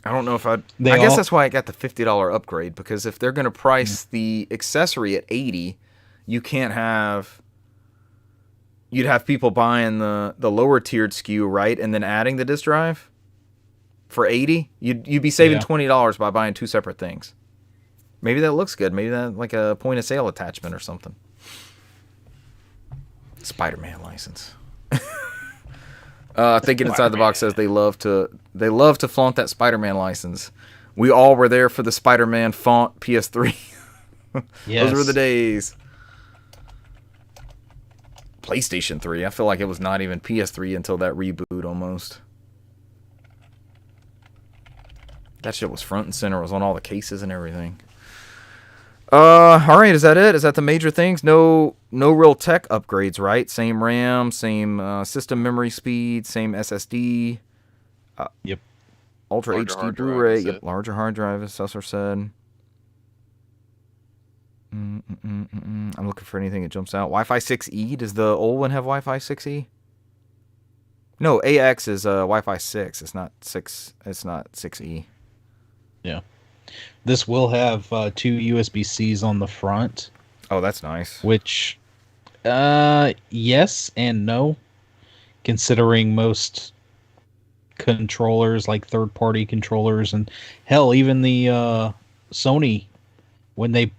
A: I don't know if I guess that's why I got the $50 upgrade, because if they're going to price the accessory at $80, you'd have people buying the lower tiered SKU, right, and then adding the disk drive for $80. You'd be saving $20 by buying two separate things. Maybe that looks good. Maybe that like a point of sale attachment or something. Spider-Man license. Thinking Inside the Box says they love to flaunt that Spider-Man license. We all were there for the Spider-Man font PS3.
C: Yes.
A: Those were the days. PlayStation 3. I feel like it was not even PS3 until that reboot almost. That shit was front and center. It was on all the cases and everything. All right, is that it? Is that the major things? No real tech upgrades, right? Same RAM, same system memory speed, same SSD.
C: Yep.
A: Ultra
B: Larger
A: HD
B: hard drive,
A: Blu-ray.
B: that's
A: Yep,
B: it.
A: larger hard drive, as Susser said. I'm looking for anything that jumps out. Wi-Fi 6E. Does the old one have Wi-Fi 6E? No, AX is Wi-Fi 6. It's not 6. It's not 6E.
C: Yeah. This will have two USB-Cs on the front,
A: Oh, that's nice.
C: which, yes and no, considering most controllers, like third-party controllers, and hell, even the Sony, when the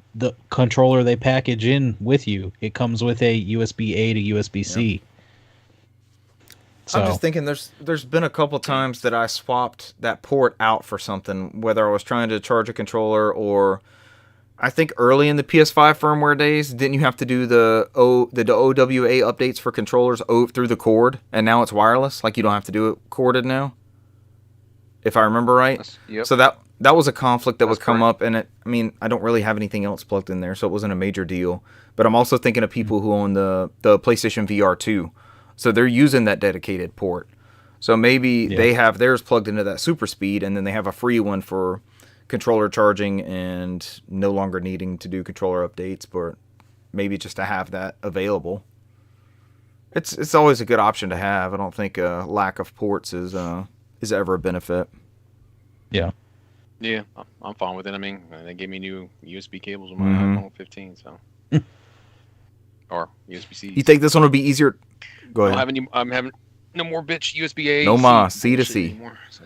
C: controller they package in with you, it comes with a USB-A to USB-C.
A: Yep.
C: So,
A: I'm just thinking there's been a couple times that I swapped that port out for something, whether I was trying to charge a controller or I think early in the PS5 firmware days, didn't you have to do the OWA updates for controllers through the cord, and now it's wireless? Like you don't have to do it corded now, if I remember right.
B: Yep.
A: So that was a conflict that
B: That's
A: would come
B: correct.
A: up, and I don't really have anything else plugged in there, so it wasn't a major deal. But I'm also thinking of people who own the PlayStation VR 2. So they're using that dedicated port. So maybe they have theirs plugged into that super speed, and then they have a free one for controller charging and no longer needing to do controller updates, but maybe just to have that available. It's always a good option to have. I don't think a lack of ports is ever a benefit.
C: yeah.
B: Yeah, I'm fine with it. I mean, they gave me new USB cables on my
A: Mhm.
B: iPhone 15, so or USB-C.
A: You think this one would be easier? Go ahead.
B: I'm having no more bitch USB-A.
A: No more,
B: C
A: C to
B: bullshit
A: C.
B: anymore, so.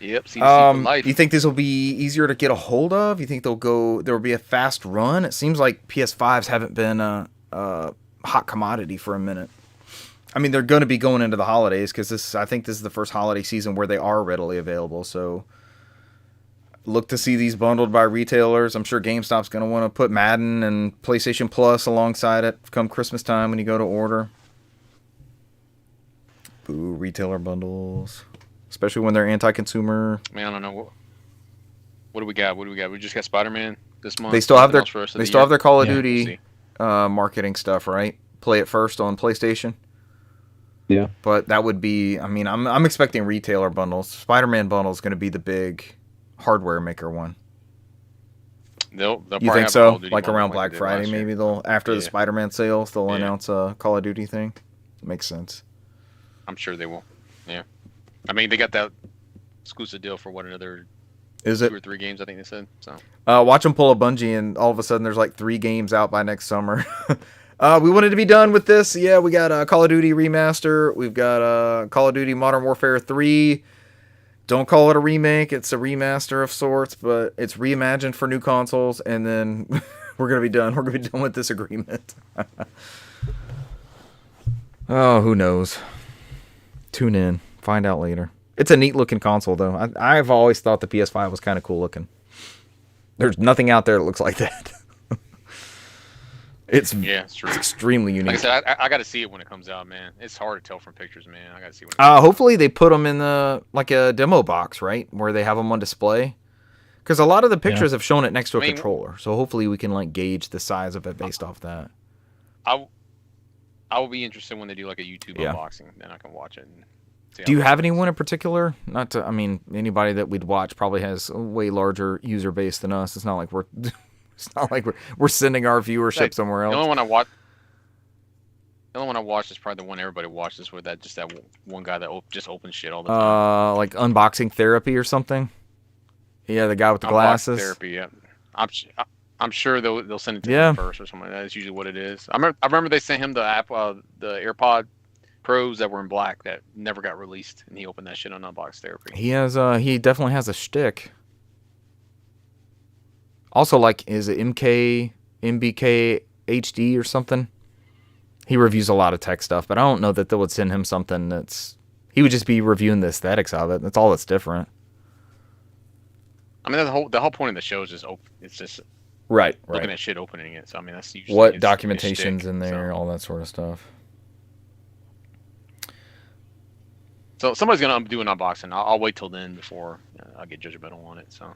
B: Yep, C to C for life.
A: You think these will be easier to get a hold of? You think there will be a fast run? It seems like PS5s haven't been a hot commodity for a minute. I mean, they're going to be going into the holidays because I think this is the first holiday season where they are readily available. So look to see these bundled by retailers. I'm sure GameStop's going to want to put Madden and PlayStation Plus alongside it come Christmas time when you go to order. Boo, retailer bundles. Especially when they're anti-consumer.
B: Man, I don't know. What do we got? We just got Spider-Man this month.
A: They still have
B: Nothing else for
A: their
B: us of the year?
A: Call of
C: Yeah,
B: We'll
A: Duty
B: see.
A: marketing stuff, right? Play it first on PlayStation.
C: Yeah.
A: But that would be, I mean, I'm expecting retailer bundles. Spider-Man bundle is going to be the big hardware maker one.
B: They'll
A: You
B: probably
A: think
B: have a Call
A: so?
B: of Duty
A: Like
B: bundle
A: around
B: they
A: Black
B: did
A: Friday,
B: last year.
A: maybe after the
B: Yeah.
A: Spider-Man sales, they'll
B: Yeah.
A: announce a Call of Duty thing. Makes sense.
B: I'm sure they will. Yeah. I mean, they got that exclusive deal for another
A: Is
B: 2
A: it?
B: or 3 games, I think they said. So.
A: Watch them pull a Bungie, and all of a sudden there's like 3 games out by next summer. We wanted to be done with this. Yeah, we got Call of Duty Remaster. We've got Call of Duty Modern Warfare 3. Don't call it a remake. It's a remaster of sorts, but it's reimagined for new consoles, and then we're going to be done. We're going to be done with this agreement. Oh, who knows? Tune in. Find out later. It's a neat looking console, though. I've always thought the PS5 was kind of cool looking. There's nothing out there that looks like that. It's
B: true.
A: It's extremely unique.
B: Like I said, I got to see it when it comes out, man. It's hard to tell from pictures, man. I got to see when it
A: Hopefully they put them in a demo box, right, where they have them on display. Because a lot of the pictures have shown it next to a controller, so hopefully we can like gauge the size of it based off that.
B: I will be interested when they do like a YouTube unboxing, then I can watch it. And see
A: do you have anyone in particular? Not to, I mean, anybody that we'd watch probably has a way larger user base than us. It's not like we're sending our viewership somewhere else.
B: The only one I watch is probably the one everybody watches, with that one guy that just opens shit all the time.
A: Like unboxing therapy or something. Yeah, the guy with the glasses.
B: Therapy, yeah. I'm sure they'll send it to him first or something like that. That's usually what it is. I remember they sent him the AirPod Pros that were in black that never got released, and he opened that shit on Unbox Therapy.
A: He definitely has a shtick. Also, like, is it MBK HD or something? He reviews a lot of tech stuff, but I don't know that they would send him something he would just be reviewing the aesthetics of it. That's all that's different.
B: I mean, the whole point of the show is just open. It's just looking at shit, opening it. So I mean, that's usually
A: what documentation's in there, all that sort of stuff.
B: So somebody's gonna do an unboxing. I'll wait till then before I get judgmental on it. So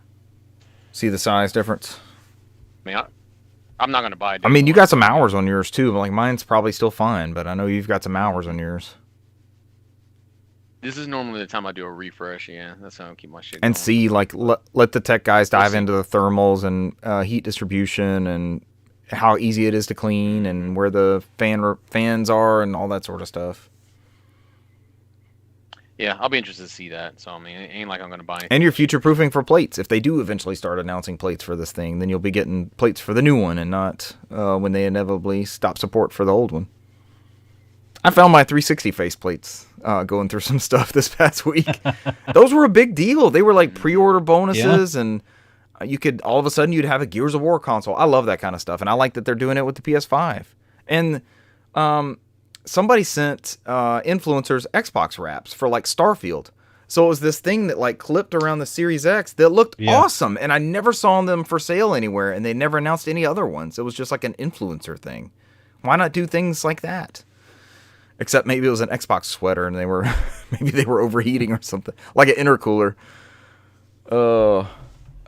A: see the size difference.
B: I mean, I'm not gonna buy it.
A: I mean, you got some hours on yours too. Like mine's probably still fine, but I know you've got some hours on yours.
B: This is normally the time I do a refresh. Yeah, that's how I keep my shit
A: and
B: going.
A: See, like, let the tech guys dive into the thermals and heat distribution and how easy it is to clean and where the fans are and all that sort of stuff.
B: Yeah, I'll be interested to see that. So I mean, it ain't like I'm gonna buy anything.
A: And you're future proofing for plates. If they do eventually start announcing plates for this thing, then you'll be getting plates for the new one and not when they inevitably stop support for the old one. I found my 360 faceplates going through some stuff this past week. Those were a big deal. They were like pre-order bonuses, and you could all of a sudden you'd have a Gears of War console. I love that kind of stuff, and I like that they're doing it with the PS5. And somebody sent influencers Xbox wraps for like Starfield. So it was this thing that like clipped around the Series X that looked awesome, and I never saw them for sale anywhere, and they never announced any other ones. It was just like an influencer thing. Why not do things like that? Except maybe it was an Xbox sweater and maybe they were overheating or something. Like an intercooler.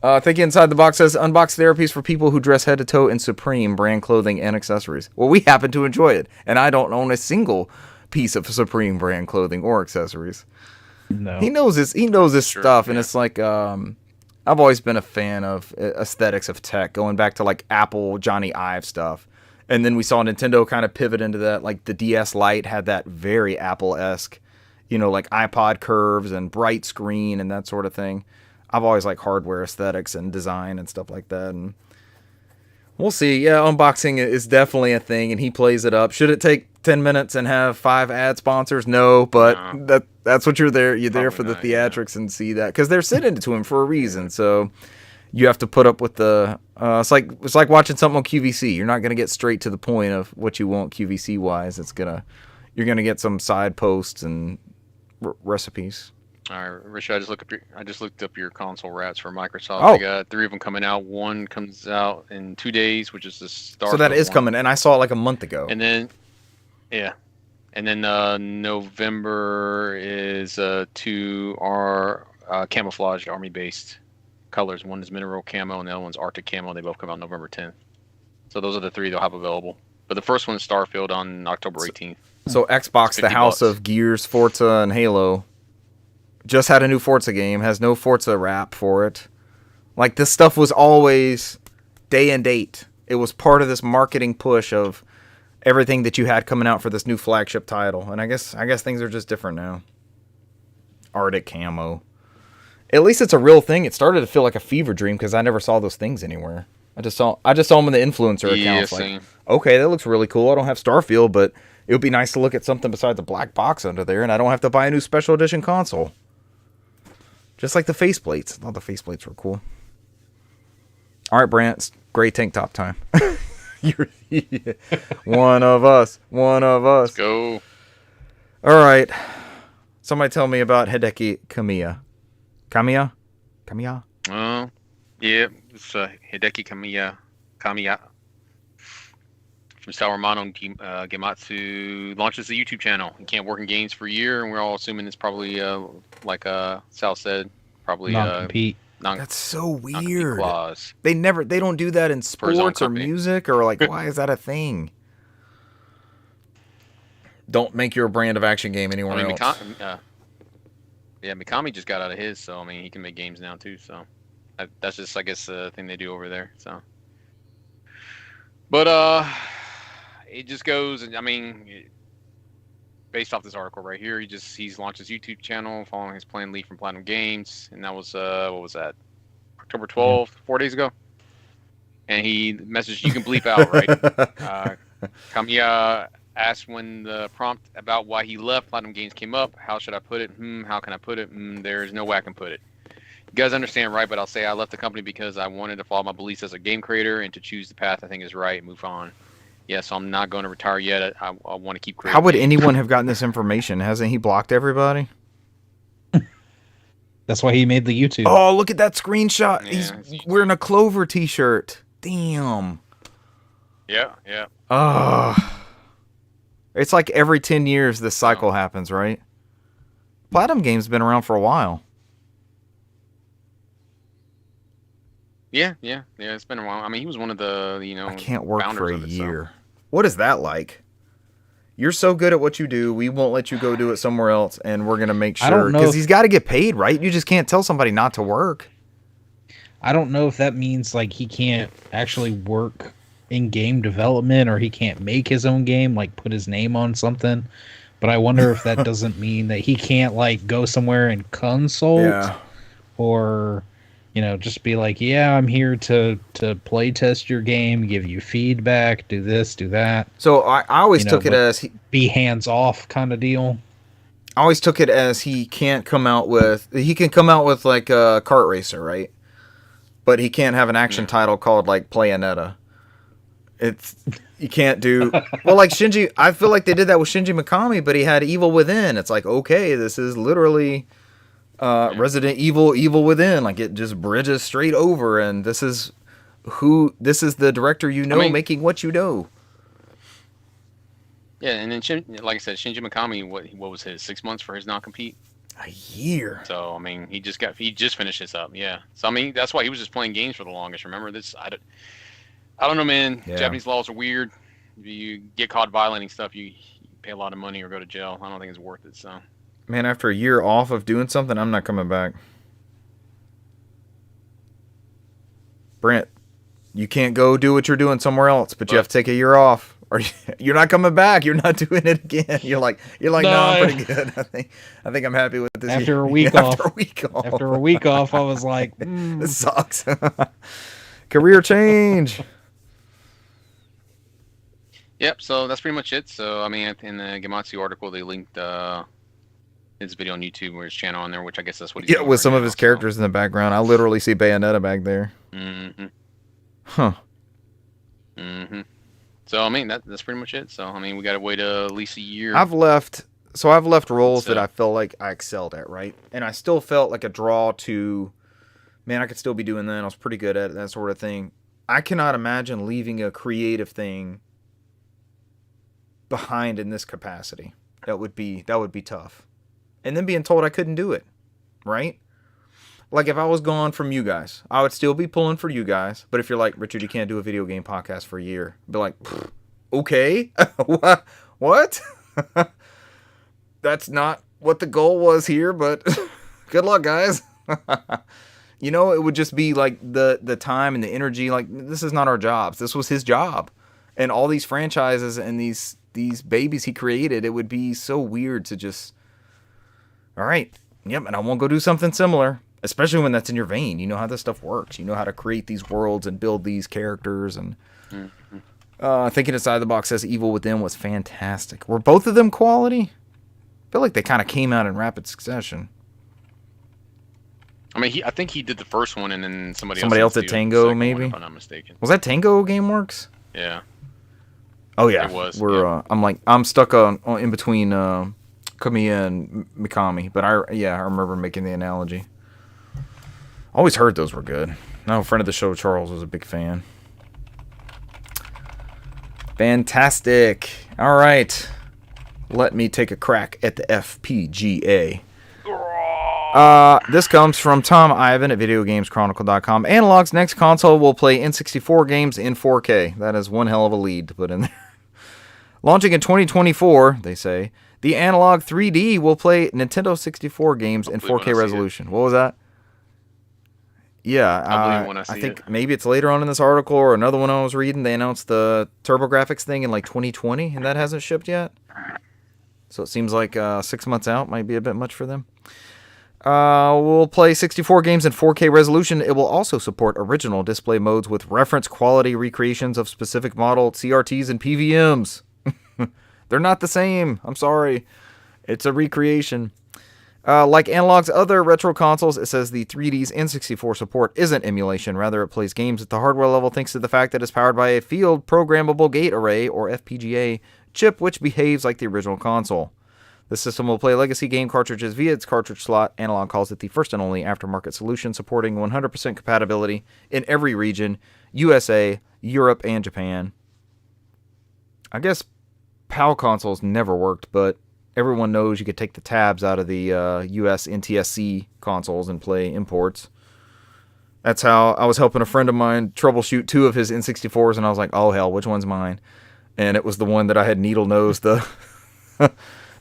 A: I think Inside the Box says unbox therapies for people who dress head to toe in Supreme brand clothing and accessories. Well, we happen to enjoy it, and I don't own a single piece of Supreme brand clothing or accessories.
C: No.
A: He knows this stuff, and it's like I've always been a fan of aesthetics of tech, going back to like Apple Johnny Ive stuff. And then we saw Nintendo kind of pivot into that. Like the DS Lite had that very Apple-esque, like iPod curves and bright screen and that sort of thing. I've always liked hardware aesthetics and design and stuff like that. And we'll see. Yeah, unboxing is definitely a thing, and he plays it up. Should it take 10 minutes and have 5 ad sponsors? No, but that's what you're there. You're there for the theatrics and see that. Because they're sending it to him for a reason. So you have to put up with the it's like watching something on QVC. You're not going to get straight to the point of what you want QVC wise. You're going to get some side posts and recipes.
B: All right, Richard, I just looked up your console wraps for Microsoft. They got 3 of them coming out. One comes out in 2 days, which is the Starfield.
A: So that is coming, and I saw it like a month ago.
B: And then November is 2 are camouflaged army-based colors. One is mineral camo and the other one's Arctic camo. They both come out November 10th. So those are the 3 they'll have available. But the first one is Starfield on October 18th.
A: So Xbox, the house of Gears, Forza, and Halo, just had a new Forza game, has no Forza wrap for it. Like, this stuff was always day and date. It was part of this marketing push of everything that you had coming out for this new flagship title. And I guess things are just different now. Arctic camo. At least it's a real thing. It started to feel like a fever dream because I never saw those things anywhere. I just saw them in the influencer accounts. Like, okay, that looks really cool. I don't have Starfield, but it would be nice to look at something besides a black box under there, and I don't have to buy a new special edition console. Just like the faceplates. I thought the faceplates were cool. All right, Brant, it's gray tank top time. You're one of us.
B: Let's go.
A: All right. Somebody tell me about Hideki Kamiya. Kamiya?
B: Yeah, it's Hideki Kamiya from Saruman Gematsu launches a YouTube channel. He can't work in games for a year, and we're all assuming it's probably like Sal said, probably
C: non-compete.
A: That's so weird.
B: Clause.
A: They don't do that in sports or music, or like, why is that a thing? Don't make your brand of action game anywhere else.
B: Mikami just got out of his, so I mean he can make games now too. So that's just, I guess, the thing they do over there. So, but it just goes, and I mean, based off this article right here, he's launched his YouTube channel following his planned leave from Platinum Games, and that was what was that? October 12th, 4 days ago. And he messaged, "You can bleep out, right?" Kamiya asked when the prompt about why he left Platinum Games came up. How should I put it? How can I put it? There's no way I can put it. You guys understand, right? But I'll say I left the company because I wanted to follow my beliefs as a game creator and to choose the path I think is right and move on. Yeah, so I'm not going to retire yet. I want to keep creating.
A: How would anyone have gotten this information? Hasn't he blocked everybody?
C: That's why he made the YouTube.
A: Oh, look at that screenshot.
B: Yeah,
A: He's wearing a Clover t-shirt. Damn.
B: Yeah.
A: It's like every 10 years this cycle happens, right? Platinum Games been around for a while.
B: Yeah, it's been a while. I mean, he was one of the,
A: I can't work for a year.
B: So.
A: What is that like? You're so good at what you do, we won't let you go do it somewhere else, and we're going to make sure. Because he's got to get paid, right? You just can't tell somebody not to work.
C: I don't know if that means like he can't actually work in game development, or he can't make his own game, like put his name on something. But I wonder if that doesn't mean that he can't like go somewhere and consult, or just be like, yeah, I'm here to play test your game, give you feedback, do this, do that.
A: So I always took it as
C: be hands off kind of deal.
A: I always took it as he can come out with like a kart racer, right? But he can't have an action title called like Playonetta. You can't do well like Shinji. I feel like they did that with Shinji Mikami, but he had Evil Within. It's like, okay, this is literally Resident Evil Within. Like, it just bridges straight over, and this is the director making what you know.
B: Yeah, and then like I said, Shinji Mikami, what was his 6 months for his non-compete?
A: A year.
B: So I mean, he just finished this up. Yeah. So I mean, that's why he was just playing games for the longest. Remember this? I don't know, man. Yeah. Japanese laws are weird. If you get caught violating stuff, you pay a lot of money or go to jail. I don't think it's worth it. So.
A: Man, after a year off of doing something, I'm not coming back. Brent, you can't go do what you're doing somewhere else, but you have to take a year off, or you're not coming back. You're not doing it again. You're like, no, I'm pretty good. I think I'm happy with this.
C: After a week off. After a week off, I was like,
A: this sucks. Career change.
B: Yep. So that's pretty much it. So I mean, in the Gematsu article, they linked his video on YouTube or his channel on there, which I guess that's what he's doing
A: with some of his characters in the background. I literally see Bayonetta back there.
B: Mm-hmm.
A: Huh.
B: Mm-hmm. So I mean, that's pretty much it. So I mean, we got to wait at least a year.
A: I've left roles that I felt like I excelled at, right? And I still felt like a draw to, man, I could still be doing that. I was pretty good at it, that sort of thing. I cannot imagine leaving a creative thing behind in this capacity. That would be tough. And then being told I couldn't do it, right? Like, if I was gone from you guys, I would still be pulling for you guys. But if you're like, Richard, you can't do a video game podcast for a year, I'd be like, okay, what? That's not what the goal was here, but good luck, guys. It would just be like the time and the energy. Like, this is not our jobs. This was his job. and all these franchises and these babies he created, it would be so weird to just, all right, yep, and I won't go do something similar, especially when that's in your vein. You know how this stuff works. You know how to create these worlds and build these characters. And Thinking Outside the Box says Evil Within was fantastic. Were both of them quality? I feel like they kind of came out in rapid succession.
B: I mean, I think he did the first one, and then somebody
A: else
B: did
A: did Tango, maybe?
B: one, if I'm not mistaken.
A: Was that Tango GameWorks?
B: Yeah.
A: Oh yeah,
B: It was.
A: We're I'm stuck on in between Kamiya and Mikami, but I remember making the analogy. Always heard those were good. No, a friend of the show, Charles, was a big fan. Fantastic. All right, let me take a crack at the FPGA. This comes from Tom Ivan at VideoGamesChronicle.com. Analog's next console will play N64 games in 4K. That is one hell of a lead to put in there. Launching in 2024, they say, the Analog 3D will play Nintendo 64 games in 4K resolution. What was that? Yeah, I think maybe it's later on in this article or another one I was reading. They announced the TurboGrafx thing in like 2020, and that hasn't shipped yet. So it seems like 6 months out might be a bit much for them. We'll play 64 games in 4K resolution. It will also support original display modes with reference quality recreations of specific model CRTs and PVMs. They're not the same. I'm sorry. It's a recreation. Like Analog's other retro consoles, it says the 3D's N64 support isn't emulation. Rather, it plays games at the hardware level thanks to the fact that it's powered by a field programmable gate array, or FPGA, chip which behaves like the original console. The system will play legacy game cartridges via its cartridge slot. Analog calls it the first and only aftermarket solution supporting 100% compatibility in every region, USA, Europe, and Japan. I guess PAL consoles never worked, but everyone knows you could take the tabs out of the US NTSC consoles and play imports. That's how I was helping a friend of mine troubleshoot 2 of his N64s, and I was like, oh hell, which one's mine? And it was the one that I had needle nosed the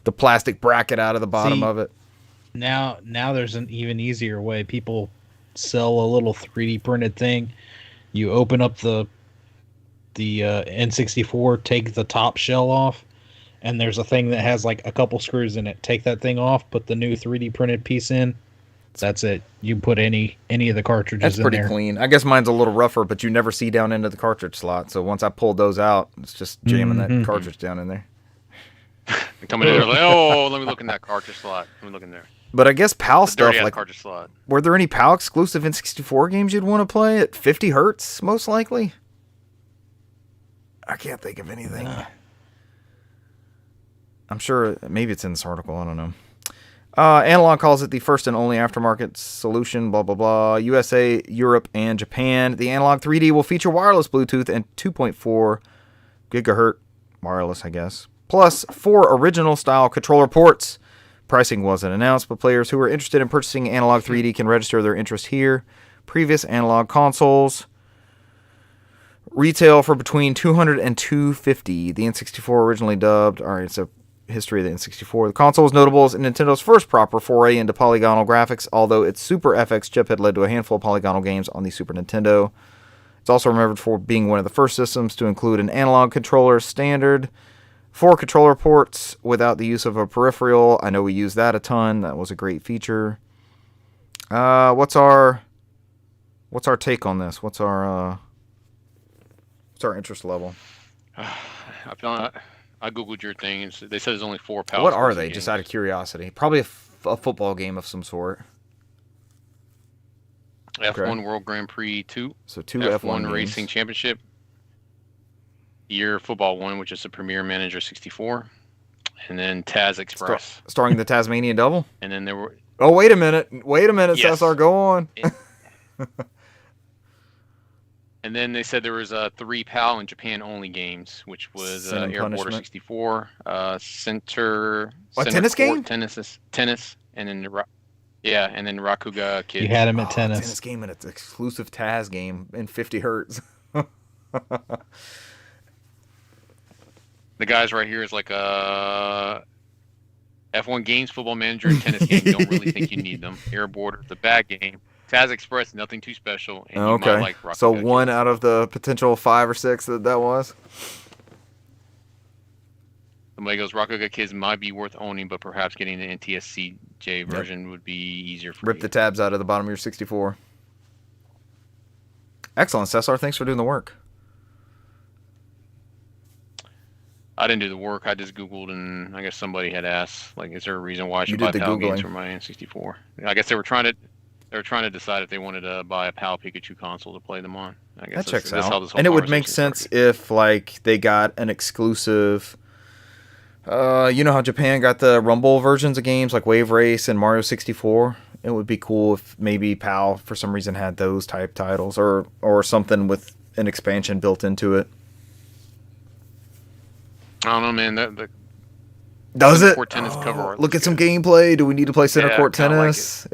A: the plastic bracket out of the bottom of it.
C: Now there's an even easier way. People sell a little 3D printed thing. You open up the N64, take the top shell off, and there's a thing that has like a couple screws in it. Take that thing off, put the new 3D printed piece in. That's it. You put any of the cartridges in there. That's
A: pretty clean. I guess mine's a little rougher, but you never see down into the cartridge slot. So once I pulled those out, it's just jamming that cartridge down in there.
B: Coming in there like, oh, let me look in that cartridge slot. Let me look in there.
A: But I guess PAL stuff, like,
B: cartridge slot.
A: Were there any PAL exclusive N64 games you'd want to play at 50 hertz, most likely? I can't think of anything. I'm sure maybe it's in this article. I don't know. Analog calls it the first and only aftermarket solution, blah, blah, blah. USA, Europe, and Japan. The Analog 3D will feature wireless Bluetooth and 2.4 gigahertz wireless, I guess, plus 4 original style controller ports. Pricing wasn't announced, but players who are interested in purchasing Analog 3D can register their interest here. Previous Analog consoles retail for between $200 and $250. The N64 originally dubbed. All right, it's a history of the N64. The console was notable as Nintendo's first proper foray into polygonal graphics, although its Super FX chip had led to a handful of polygonal games on the Super Nintendo. It's also remembered for being one of the first systems to include an analog controller standard, 4 controller ports without the use of a peripheral. I know we use that a ton. That was a great feature. What's our take on this? What's our interest level?
B: I googled your thing, and they said there's only 4 PAL.
A: What are they?
B: games.
A: Just out of curiosity. Probably a football game of some sort.
B: F1 World Grand Prix 2.
A: So 2
B: F1
A: F1
B: Racing
A: games.
B: Championship. Year Football 1, which is the Premier Manager 64. And then Taz Express.
A: Starring the Tasmanian Devil?
B: And then there were...
A: Oh, wait a minute. Yes. Cesar, go on.
B: And then they said there was 3 PAL and Japan-only games, which was Air Border 64, Center...
A: tennis game?
B: Tennis, and then... and then Rakuga Kid.
C: You had him at tennis.
A: Tennis game and its exclusive Taz game in 50 hertz.
B: The guys right here is like F1 games, Football Manager, and tennis game. Don't really think you need them. Air Border, the bad game. Taz Express, nothing too special. And you might like Rakuga
A: so
B: Kid.
A: 1 out of the potential 5 or 6 that was?
B: Somebody goes, Rakuga Kids might be worth owning, but perhaps getting the NTSCJ version would be easier for
A: Rip
B: you.
A: the tabs out of the bottom of your 64. Excellent, Cesar. Thanks for doing the work.
B: I didn't do the work. I just Googled, and I guess somebody had asked, like, is there a reason why I should
A: did
B: buy
A: the
B: PAL games
A: Googling.
B: for my N64? I guess they were trying to decide if they wanted to buy a PAL Pikachu console to play them on. I guess
A: That checks
B: that's how
A: out.
B: this whole
A: And it would make
B: conversation
A: sense
B: started.
A: if, like, they got an exclusive. You know how Japan got the Rumble versions of games like Wave Race and Mario 64? It would be cool if maybe PAL for some reason had those type titles or something with an expansion built into it.
B: I don't know, man. The
A: Does
B: Center
A: it?
B: Court Tennis cover art
A: Look
B: looks
A: at some
B: good.
A: gameplay. Do we need to play center
B: Yeah,
A: court
B: kinda like
A: tennis?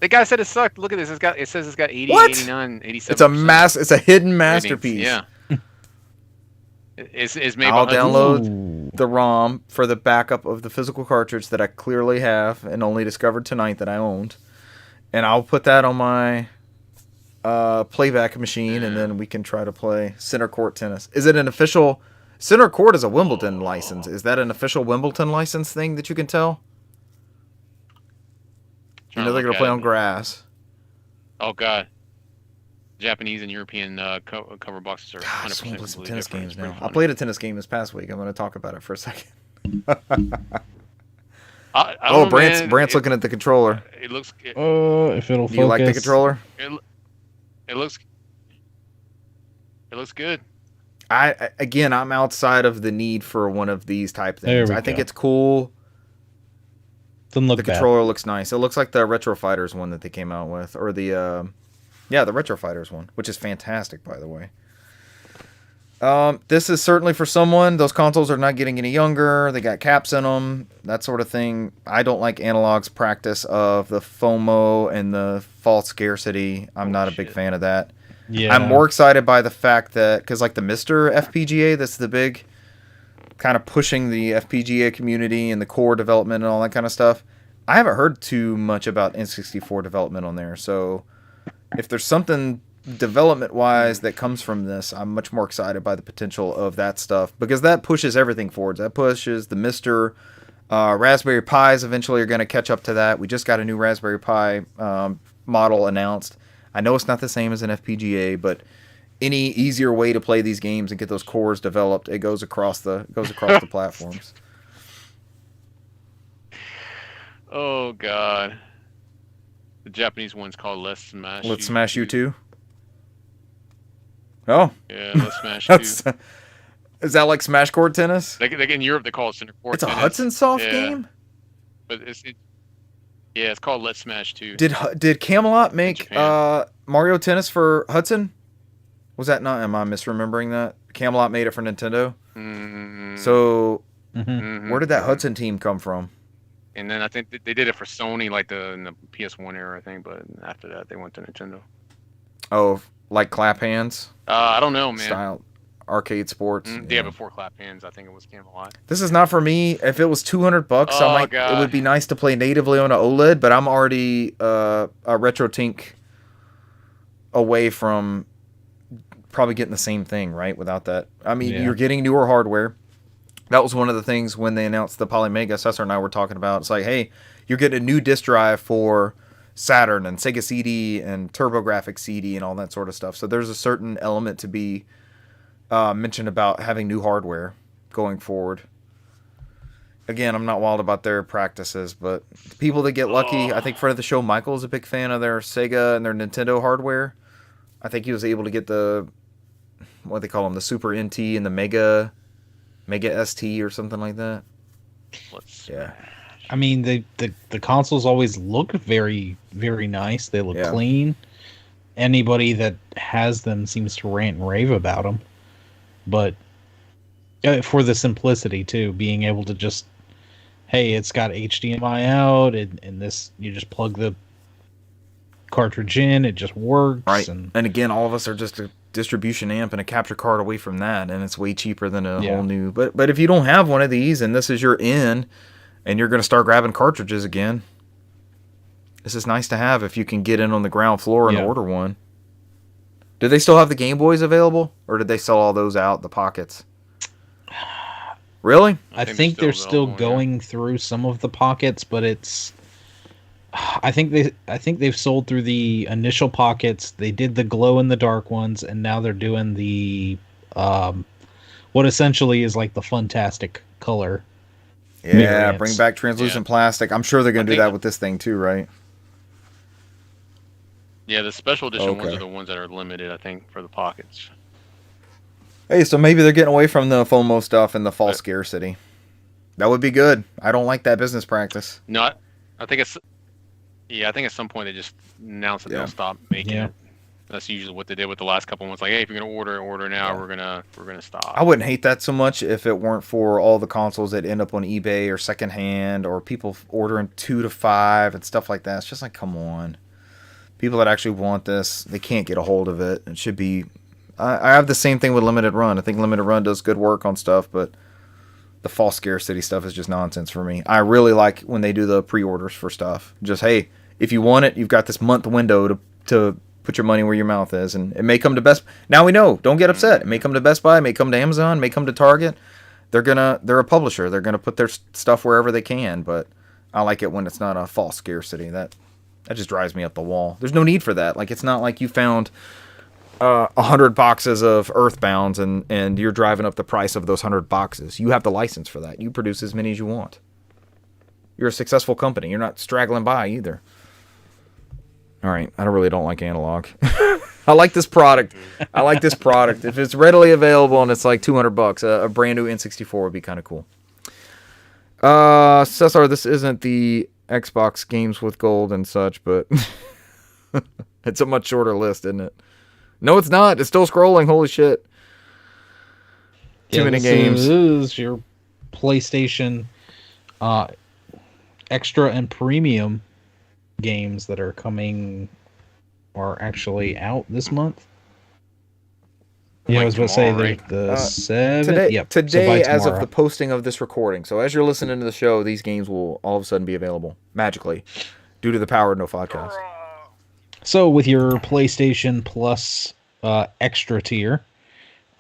B: The guy said it sucked. Look at this. It says it's got 80,
A: What?
B: 89, 87.
A: It's a hidden
B: ratings.
A: masterpiece.
B: Yeah. It's made
A: I'll
B: by Hudson.
A: download the ROM for the backup of the physical cartridge that I clearly have and only discovered tonight that I owned, and I'll put that on my playback machine, and then we can try to play center court tennis. Is it an official? Center court is a Wimbledon license. Is that an official Wimbledon license thing that you can tell? You know they're gonna play on grass.
B: Oh God. Japanese and European cover boxes are
A: God, I
B: 100%
A: just want to play some
B: completely
A: tennis
B: different.
A: games
B: It's pretty
A: now. I
B: funny.
A: played a tennis game this past week. I'm going to talk about it for a second.
B: I don't know, man.
A: Brant's looking at the controller.
B: It looks.
C: If it'll focus.
A: Do you like the controller?
B: It looks good.
A: I'm outside of the need for one of these type
C: There
A: things.
C: we
A: I think
C: go.
A: it's cool.
C: Doesn't look
A: The
C: bad.
A: controller looks nice. It looks like the Retro Fighters one that they came out with, or the Retro Fighters one, which is fantastic, by the way. This is certainly for someone. Those consoles are not getting any younger. They got caps in them, that sort of thing. I don't like Analog's practice of the FOMO and the false scarcity. I'm not a big fan of that.
C: Yeah.
A: I'm more excited by the fact that, because like the Mr. FPGA, that's the big kind of pushing the FPGA community and the core development and all that kind of stuff. I haven't heard too much about N64 development on there. So if there's something development-wise that comes from this, I'm much more excited by the potential of that stuff, because that pushes everything forward. That pushes the Mr. Raspberry Pis eventually are going to catch up to that. We just got a new Raspberry Pi model announced. I know it's not the same as an FPGA, but any easier way to play these games and get those cores developed, it goes across the platforms.
B: Oh God. The Japanese one's called Let's Smash.
A: Let's Smash You Too. Oh,
B: Yeah, Let's Smash You.
A: Is that like Smash Court Tennis?
B: They in Europe they call it Center Court
A: It's a
B: Tennis.
A: Hudson Soft
B: Yeah.
A: game.
B: But it's called Let's Smash 2.
A: Did Camelot make
B: Japan.
A: Mario Tennis for Hudson? Was that not? Am I misremembering that? Camelot made it for Nintendo.
B: Mm,
A: So
B: mhm.
A: where did that Hudson team come from?
B: And then I think they did it for Sony, like in the PS1 era, I think. But after that, they went to Nintendo.
A: Oh, like Clap Hands
B: I don't know, man.
A: style arcade sports.
B: Yeah, before Clap Hands, I think it was Camelot.
A: This is not for me. If it was $200,
B: Oh,
A: it
B: God.
A: would be nice to play natively on an OLED, but I'm already a RetroTink away from probably getting the same thing, right? Without that. I mean,
C: Yeah.
A: you're getting newer hardware. That was one of the things when they announced the Polymega, Cesar and I were talking about. It's like, hey, you're getting a new disk drive for Saturn and Sega CD and TurboGrafx CD and all that sort of stuff. So there's a certain element to be mentioned about having new hardware going forward. Again, I'm not wild about their practices, but the people that get lucky, I think friend of the show, Michael, is a big fan of their Sega and their Nintendo hardware. I think he was able to get the, what do they call them, the Super NT and the Mega ST or something like that. Yeah.
C: I mean, the consoles always look very, very nice. They look
A: Yeah.
C: clean. Anybody that has them seems to rant and rave about them. But for the simplicity, too, being able to just, hey, it's got HDMI out, and this, you just plug the cartridge in, it just works.
A: Right.
C: And
A: again, all of us are just a distribution amp and a capture card away from that, and it's way cheaper than a whole new. But if you don't have one of these and this is your in, and you're going to start grabbing cartridges again, this is nice to have if you can get in on the ground floor and order one. Do they still have the Game Boys available, or did they sell all those out the pockets? Really?
C: I think they're still
B: available, yeah.
C: going through some of the pockets, but it's. I think they've sold through the initial pockets. They did the glow in the dark ones, and now they're doing the what essentially is like the Funtastic color.
A: Yeah, bring
C: variants.
A: back translucent plastic. I'm sure they're going to do
B: think-
A: that with this thing too, right?
B: Yeah, the special edition ones
A: Okay.
B: are the ones that are limited, I think, for the pockets.
A: Hey, so maybe they're getting away from the FOMO stuff and the false
B: But-
A: scarcity. That would be good. I don't like that business practice.
B: No, I think it's. Yeah, I think at some point they just announced that
A: Yeah.
B: they'll stop making
C: Yeah.
B: it. That's usually what they did with the last couple ones. Like, hey, if you're gonna order now.
A: Yeah.
B: We're gonna stop.
A: I wouldn't hate that so much if it weren't for all the consoles that end up on eBay or secondhand or people ordering 2 to 5 and stuff like that. It's just like, come on. People that actually want this, they can't get a hold of it. It should be... I have the same thing with Limited Run. I think Limited Run does good work on stuff, but the false scarcity stuff is just nonsense for me. I really like when they do the pre-orders for stuff. Just, hey, if you want it, you've got this month window to put your money where your mouth is. And it may come to Best... Now we know. Don't get upset. It may come to Best Buy. It may come to Amazon. It may come to Target. They're a publisher. They're going to put their stuff wherever they can. But I like it when it's not a false scarcity. That just drives me up the wall. There's no need for that. Like, it's not like you found 100 boxes of Earthbounds and you're driving up the price of those 100 boxes. You have the license for that. You produce as many as you want. You're a successful company. You're not straggling by either. All right, I really don't like analog. I like this product. If it's readily available and it's like $200, a brand new N64 would be kind of cool. Cesar, this isn't the Xbox games with gold and such, but it's a much shorter list, isn't it? No, it's not. It's still scrolling. Holy shit. Too many games.
C: This is your PlayStation Extra and Premium games that are coming are actually out this month. Yeah, I was about to say
B: tomorrow,
C: the
B: right?
C: 7th.
A: Today,
C: Yep.
A: today
C: so by
A: as of
C: tomorrow.
A: the posting of this recording. So as you're listening to the show, these games will all of a sudden be available magically due to the power of NOFODcast.
C: So with your PlayStation Plus extra tier,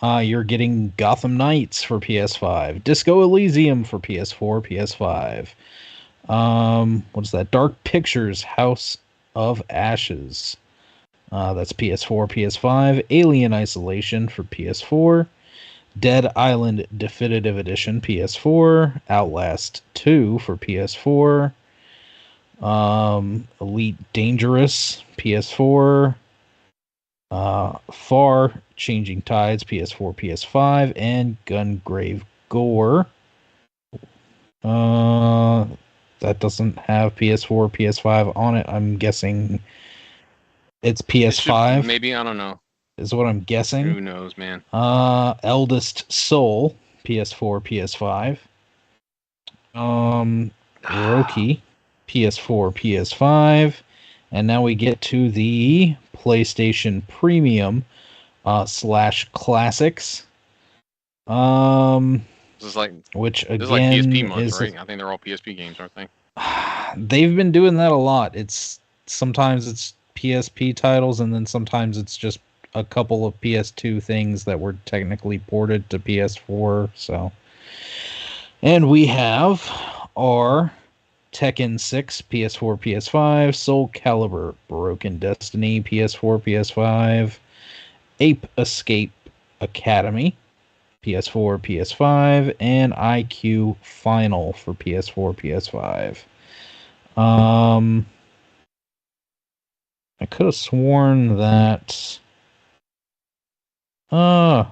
C: you're getting Gotham Knights for PS5, Disco Elysium for PS4, PS5. What is that? Dark Pictures House of Ashes. That's PS4, PS5. Alien Isolation for PS4. Dead Island Definitive Edition PS4. Outlast 2 for PS4. Elite Dangerous PS4. Far Changing Tides PS4, PS5, and Gungrave Gore. That doesn't have PS4, PS5 on it. I'm guessing it's PS5.
B: Maybe, I don't know.
C: Is what I'm guessing.
B: Who knows, man?
C: Eldest Soul PS4, PS5. Roki PS4, PS5, and now we get to the PlayStation Premium / Classics.
B: This is like
C: Which
B: this is
C: again
B: like PSP month,
C: is
B: right? I think they're all PSP games, aren't they?
C: they've been doing that a lot. It's sometimes it's PSP titles, and then sometimes it's just a couple of PS2 things that were technically ported to PS4. So, and we have our Tekken 6 PS4, PS5, Soul Calibur Broken Destiny PS4, PS5, Ape Escape Academy PS4, PS5, and IQ Final for PS4, PS5. I could have sworn that I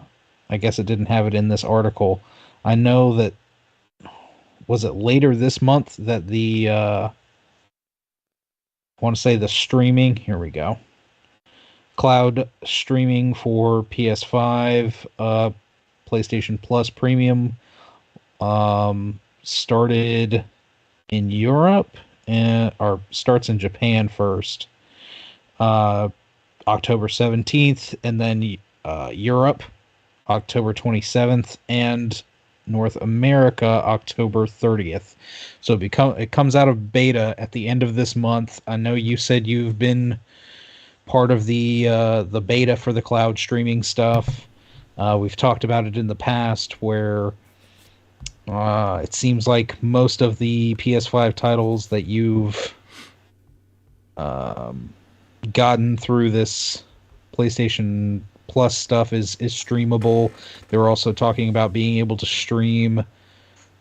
C: guess it didn't have it in this article. I know that was it later this month that the I want to say the streaming, here we go. Cloud streaming for PS5, PlayStation Plus Premium started in Europe or starts in Japan first. October 17th, and then Europe October 27th, and North America October 30th. So it comes out of beta at the end of this month. I know you said you've been part of the beta for the cloud streaming stuff. We've talked about it in the past where It seems like most of the PS5 titles that you've gotten through this PlayStation Plus stuff is streamable. They were also talking about being able to stream,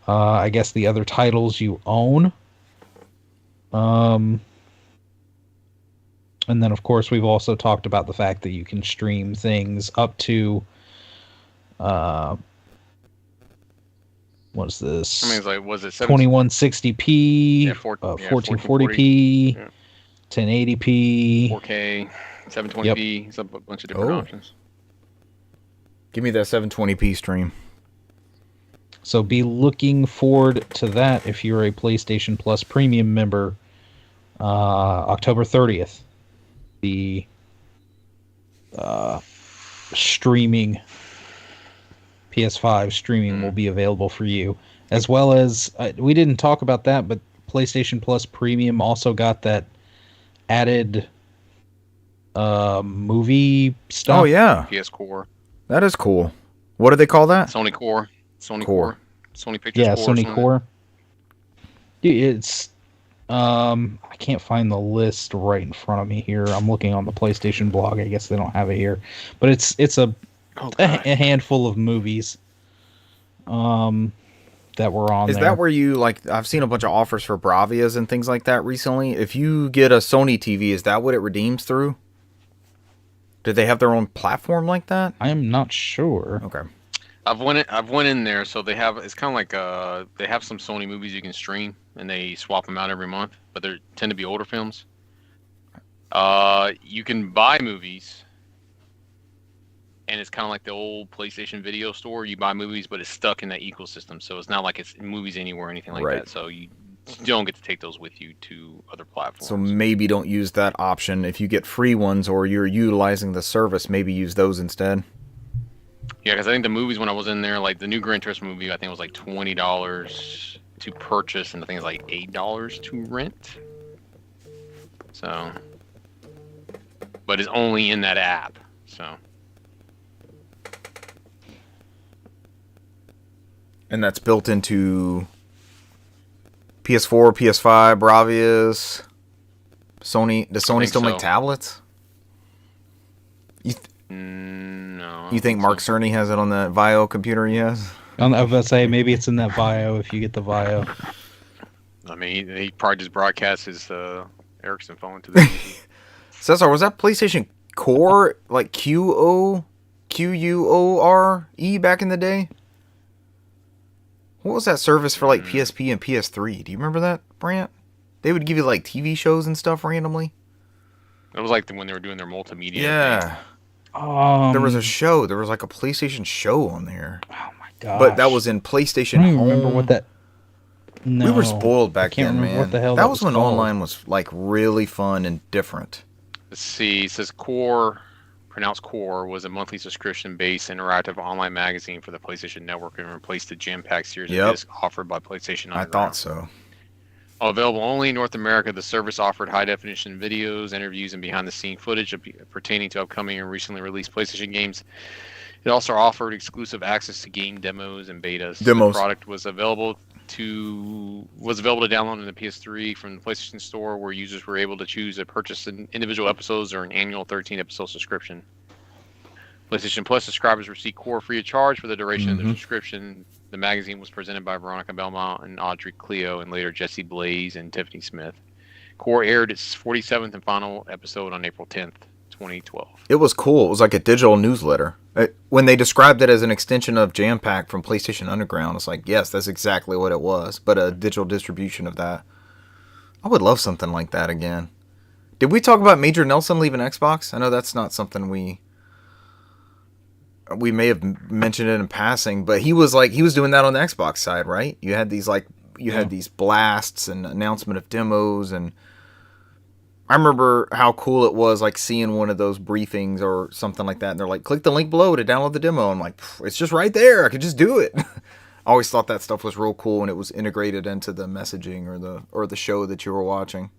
C: I guess, the other titles you own. And then, of course, we've also talked about the fact that you can stream things up to, what's this?
B: I mean, it's like, was it
C: 2160p,
B: Yeah,
C: 1440p,
B: yeah.
C: 1080p,
B: 4K, 720p, it's a bunch of different options.
A: Give me that 720p stream.
C: So be looking forward to that if you're a PlayStation Plus Premium member. October 30th, the streaming PS5 streaming will be available for you, as well as we didn't talk about that, but PlayStation Plus Premium also got that added movie stuff.
A: Oh yeah,
B: PS Core,
A: that is cool. What do they call that?
B: Sony Core, Sony
A: Core.
B: Core, Sony Pictures
C: Yeah,
B: Core.
C: Sony Core. Dude, it's I can't find the list right in front of me here. I'm looking on the PlayStation blog. I guess they don't have it here, but it's a handful of movies that were on
A: Is
C: there.
A: that where you, like, I've seen a bunch of offers for Bravias and things like that recently. If you get a Sony TV, is that what it redeems through? Do they have their own platform like that?
C: I am not sure.
A: Okay.
B: I've went in there, so they have, it's kind of like they have some Sony movies you can stream, and they swap them out every month, but they tend to be older films. You can buy movies, and it's kind of like the old PlayStation Video Store. You buy movies, but it's stuck in that ecosystem, so it's not like it's movies anywhere or anything like
A: Right.
B: that. So you don't get to take those with you to other platforms.
A: So maybe don't use that option. If you get free ones or you're utilizing the service, maybe use those instead.
B: Yeah, because I think the movies, when I was in there, like the new Gran Turismo movie, I think it was like $20 to purchase, and I think it's like $8 to rent. So, but it's only in that app. So,
A: And that's built into PS4, PS5, Bravias, Sony. Does Sony
B: think
A: still make
B: so.
A: tablets?
B: no.
A: You think Mark Cerny has it on that Vio computer he has?
C: I was about to say maybe it's in that Vio if you get the Vio.
B: I mean, he probably just broadcasts his Ericsson phone to the TV.
A: Cesar, was that PlayStation Core like QUORE back in the day? What was that service for like PSP and PS3? Do you remember that, Brant? They would give you like TV shows and stuff randomly.
B: It was like when they were doing their multimedia. thing.
A: Yeah. There was a show. There was like a PlayStation show on there.
C: Oh my god!
A: But that was in PlayStation
C: I don't even
A: Home.
C: remember what that. No,
A: We were spoiled back
C: I can't
A: then,
C: remember
A: man.
C: what the hell
A: that was when
C: called.
A: online was like really fun and different.
B: Let's see. It says Core, pronounced Core, was a monthly subscription-based interactive online magazine for the PlayStation Network and replaced the jam-packed series
A: Yep.
B: of discs offered by PlayStation
A: I
B: Underground.
A: thought so.
B: Available only in North America, the service offered high-definition videos, interviews, and behind-the-scene footage pertaining to upcoming and recently released PlayStation games. It also offered exclusive access to game demos and betas. The product was available to download in the PS3 from the PlayStation Store, where users were able to choose to purchase individual episodes or an annual 13-episode subscription. PlayStation Plus subscribers receive Core free of charge for the duration of their subscription. The magazine was presented by Veronica Belmont and Audrey Cleo, and later Jesse Blaze and Tiffany Smith. Core aired its 47th and final episode on April 10th, 2012.
A: It was cool. It was like a digital newsletter. When they described it as an extension of Jam Pack from PlayStation Underground, it's like, yes, that's exactly what it was, but a digital distribution of that. I would love something like that again. Did we talk about Major Nelson leaving Xbox? I know that's not something we may have mentioned it in passing, but he was doing that on the Xbox side, right? You had these had these blasts and announcement of demos, and I remember how cool it was, like seeing one of those briefings or something like that, and they're like, click the link below to download the demo. I'm like, it's just right there. I could just do it. I always thought that stuff was real cool when it was integrated into the messaging or the show that you were watching.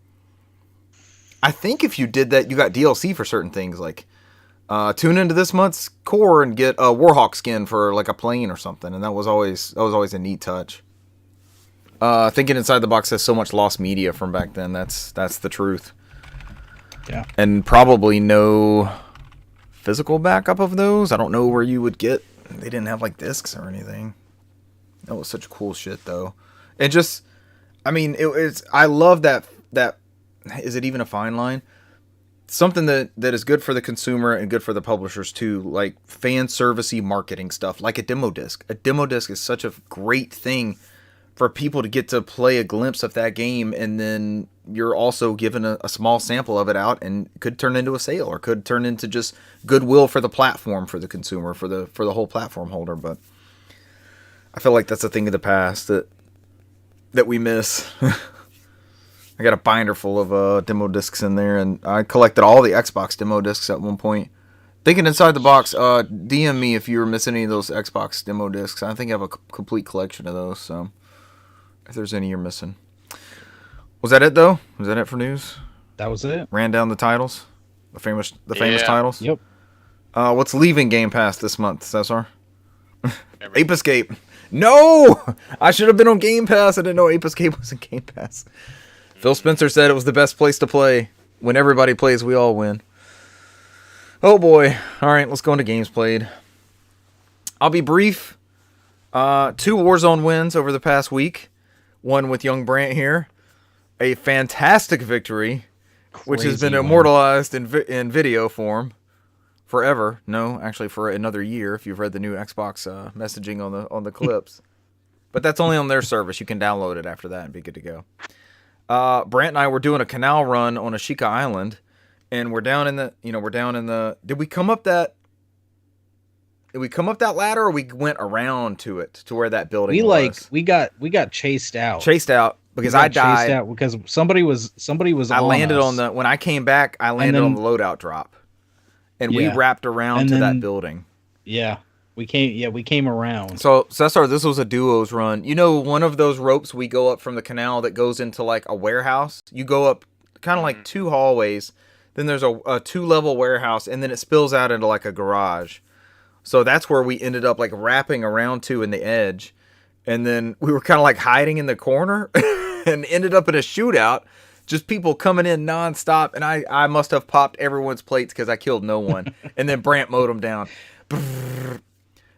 A: I think if you did that, you got DLC for certain things, like tune into this month's core and get a Warhawk skin for like a plane or something, and that was always a neat touch. Thinking Inside the Box has so much lost media from back then. That's the truth.
C: Yeah.
A: And probably no physical backup of those. I don't know where you would get. They didn't have like discs or anything. That was such cool shit though. And just, I mean, it's. I love that. Is it even a fine line? Something that is good for the consumer and good for the publishers too, like fan servicey marketing stuff, like a demo disc. A demo disc is such a great thing for people to get to play a glimpse of that game, and then you're also given a small sample of it out, and it could turn into a sale or could turn into just goodwill for the platform, for the consumer, for the whole platform holder. But I feel like that's a thing of the past that we miss. I got a binder full of demo discs in there, and I collected all the Xbox demo discs at one point. Thinking Inside the Box, DM me if you were missing any of those Xbox demo discs. I think I have a complete collection of those, so if there's any you're missing. Was that it, though? Was that it for news?
C: That was it.
A: Ran down the titles? The famous titles?
C: Yep.
A: What's leaving Game Pass this month, Cesar? Ape Escape. No! I should have been on Game Pass. I didn't know Ape Escape was in Game Pass. Phil Spencer said it was the best place to play. When everybody plays, we all win. Oh boy. Alright, let's go into games played. I'll be brief. 2 Warzone wins over the past week. One with young Brant here. A fantastic victory, which has been immortalized in video form forever. No, actually for another year if you've read the new Xbox messaging on the clips. But that's only on their service. You can download it after that and be good to go. Brant and I were doing a canal run on Ashika Island, and we're down in the, did we come up that ladder, or we went around to it, to where that building was?
C: We got chased out.
A: Because I died.
C: Chased out because somebody was
A: I landed on when I came back, I landed on the loadout drop. And we wrapped around to that building.
C: Yeah. We came around.
A: So, Cesar, this was a duos run. You know, one of those ropes we go up from the canal that goes into like a warehouse? You go up kind of like 2 hallways, then there's a 2-level warehouse, and then it spills out into like a garage. So that's where we ended up like wrapping around to in the edge. And then we were kind of like hiding in the corner and ended up in a shootout. Just people coming in nonstop. And I must have popped everyone's plates because I killed no one. And then Brant mowed them down.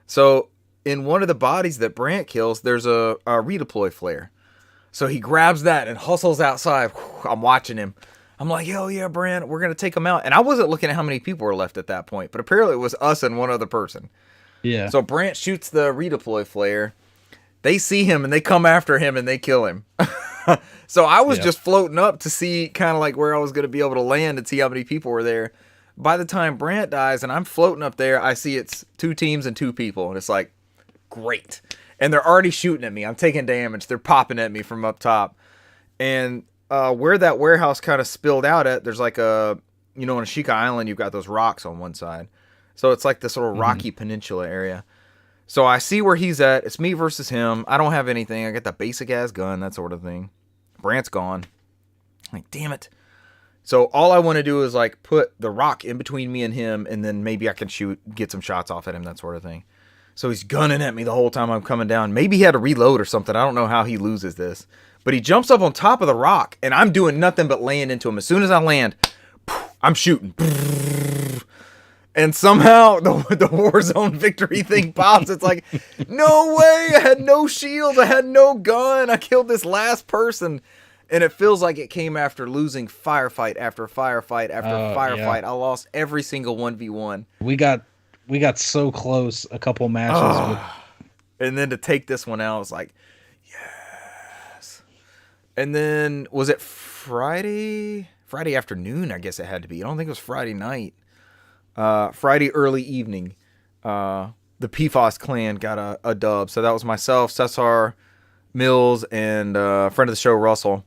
A: So in one of the bodies that Brant kills, there's a redeploy flare. So he grabs that and hustles outside. I'm watching him. I'm like, hell yeah, Brant, we're going to take him out. And I wasn't looking at how many people were left at that point, but apparently it was us and one other person.
C: Yeah.
A: So Brant shoots the redeploy flare. They see him and they come after him and they kill him. So I was just floating up to see kind of like where I was going to be able to land and see how many people were there. By the time Brant dies and I'm floating up there, I see it's 2 teams and 2 people. And it's like, great. And they're already shooting at me. I'm taking damage. They're popping at me from up top. And where that warehouse kind of spilled out at, there's like on Ashika Island, you've got those rocks on one side. So it's like this little rocky peninsula area. So I see where he's at. It's me versus him. I don't have anything. I got the basic ass gun, that sort of thing. Brant's gone. I'm like, damn it. So all I want to do is like put the rock in between me and him, and then maybe I can get some shots off at him, that sort of thing. So he's gunning at me the whole time I'm coming down. Maybe he had to reload or something. I don't know how he loses this. But he jumps up on top of the rock, and I'm doing nothing but laying into him. As soon as I land, I'm shooting. And somehow the Warzone victory thing pops. It's like, no way. I had no shield. I had no gun. I killed this last person. And it feels like it came after losing firefight after firefight after firefight. Yeah. I lost every single 1v1.
C: We got so close a couple matches.
A: And then to take this one out, I was like, yes. And then, was it Friday? Friday afternoon, I guess it had to be. I don't think it was Friday night. Friday early evening, the PFOS clan got a dub. So that was myself, Cesar, Mills, and friend of the show, Russell.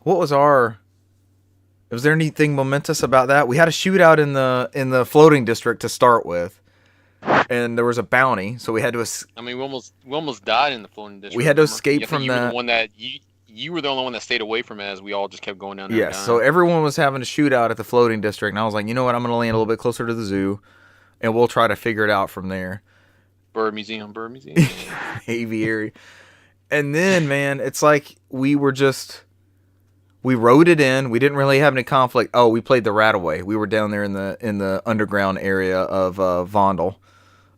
A: Was there anything momentous about that? We had a shootout in the floating district to start with, and there was a bounty, so we had to.
B: I mean, we almost died in the floating district.
A: We had to escape from that.
B: The one that you you were the only one that stayed away from it as we all just kept going down there.
A: Yes, so everyone was having a shootout at the floating district, and I was like, you know what, I'm going to land a little bit closer to the zoo, and we'll try to figure it out from there.
B: Bird museum.
A: Aviary. And then, man, it's like we rode it in. We didn't really have any conflict. Oh, we played the Rataway. We were down there in the underground area of Vondel.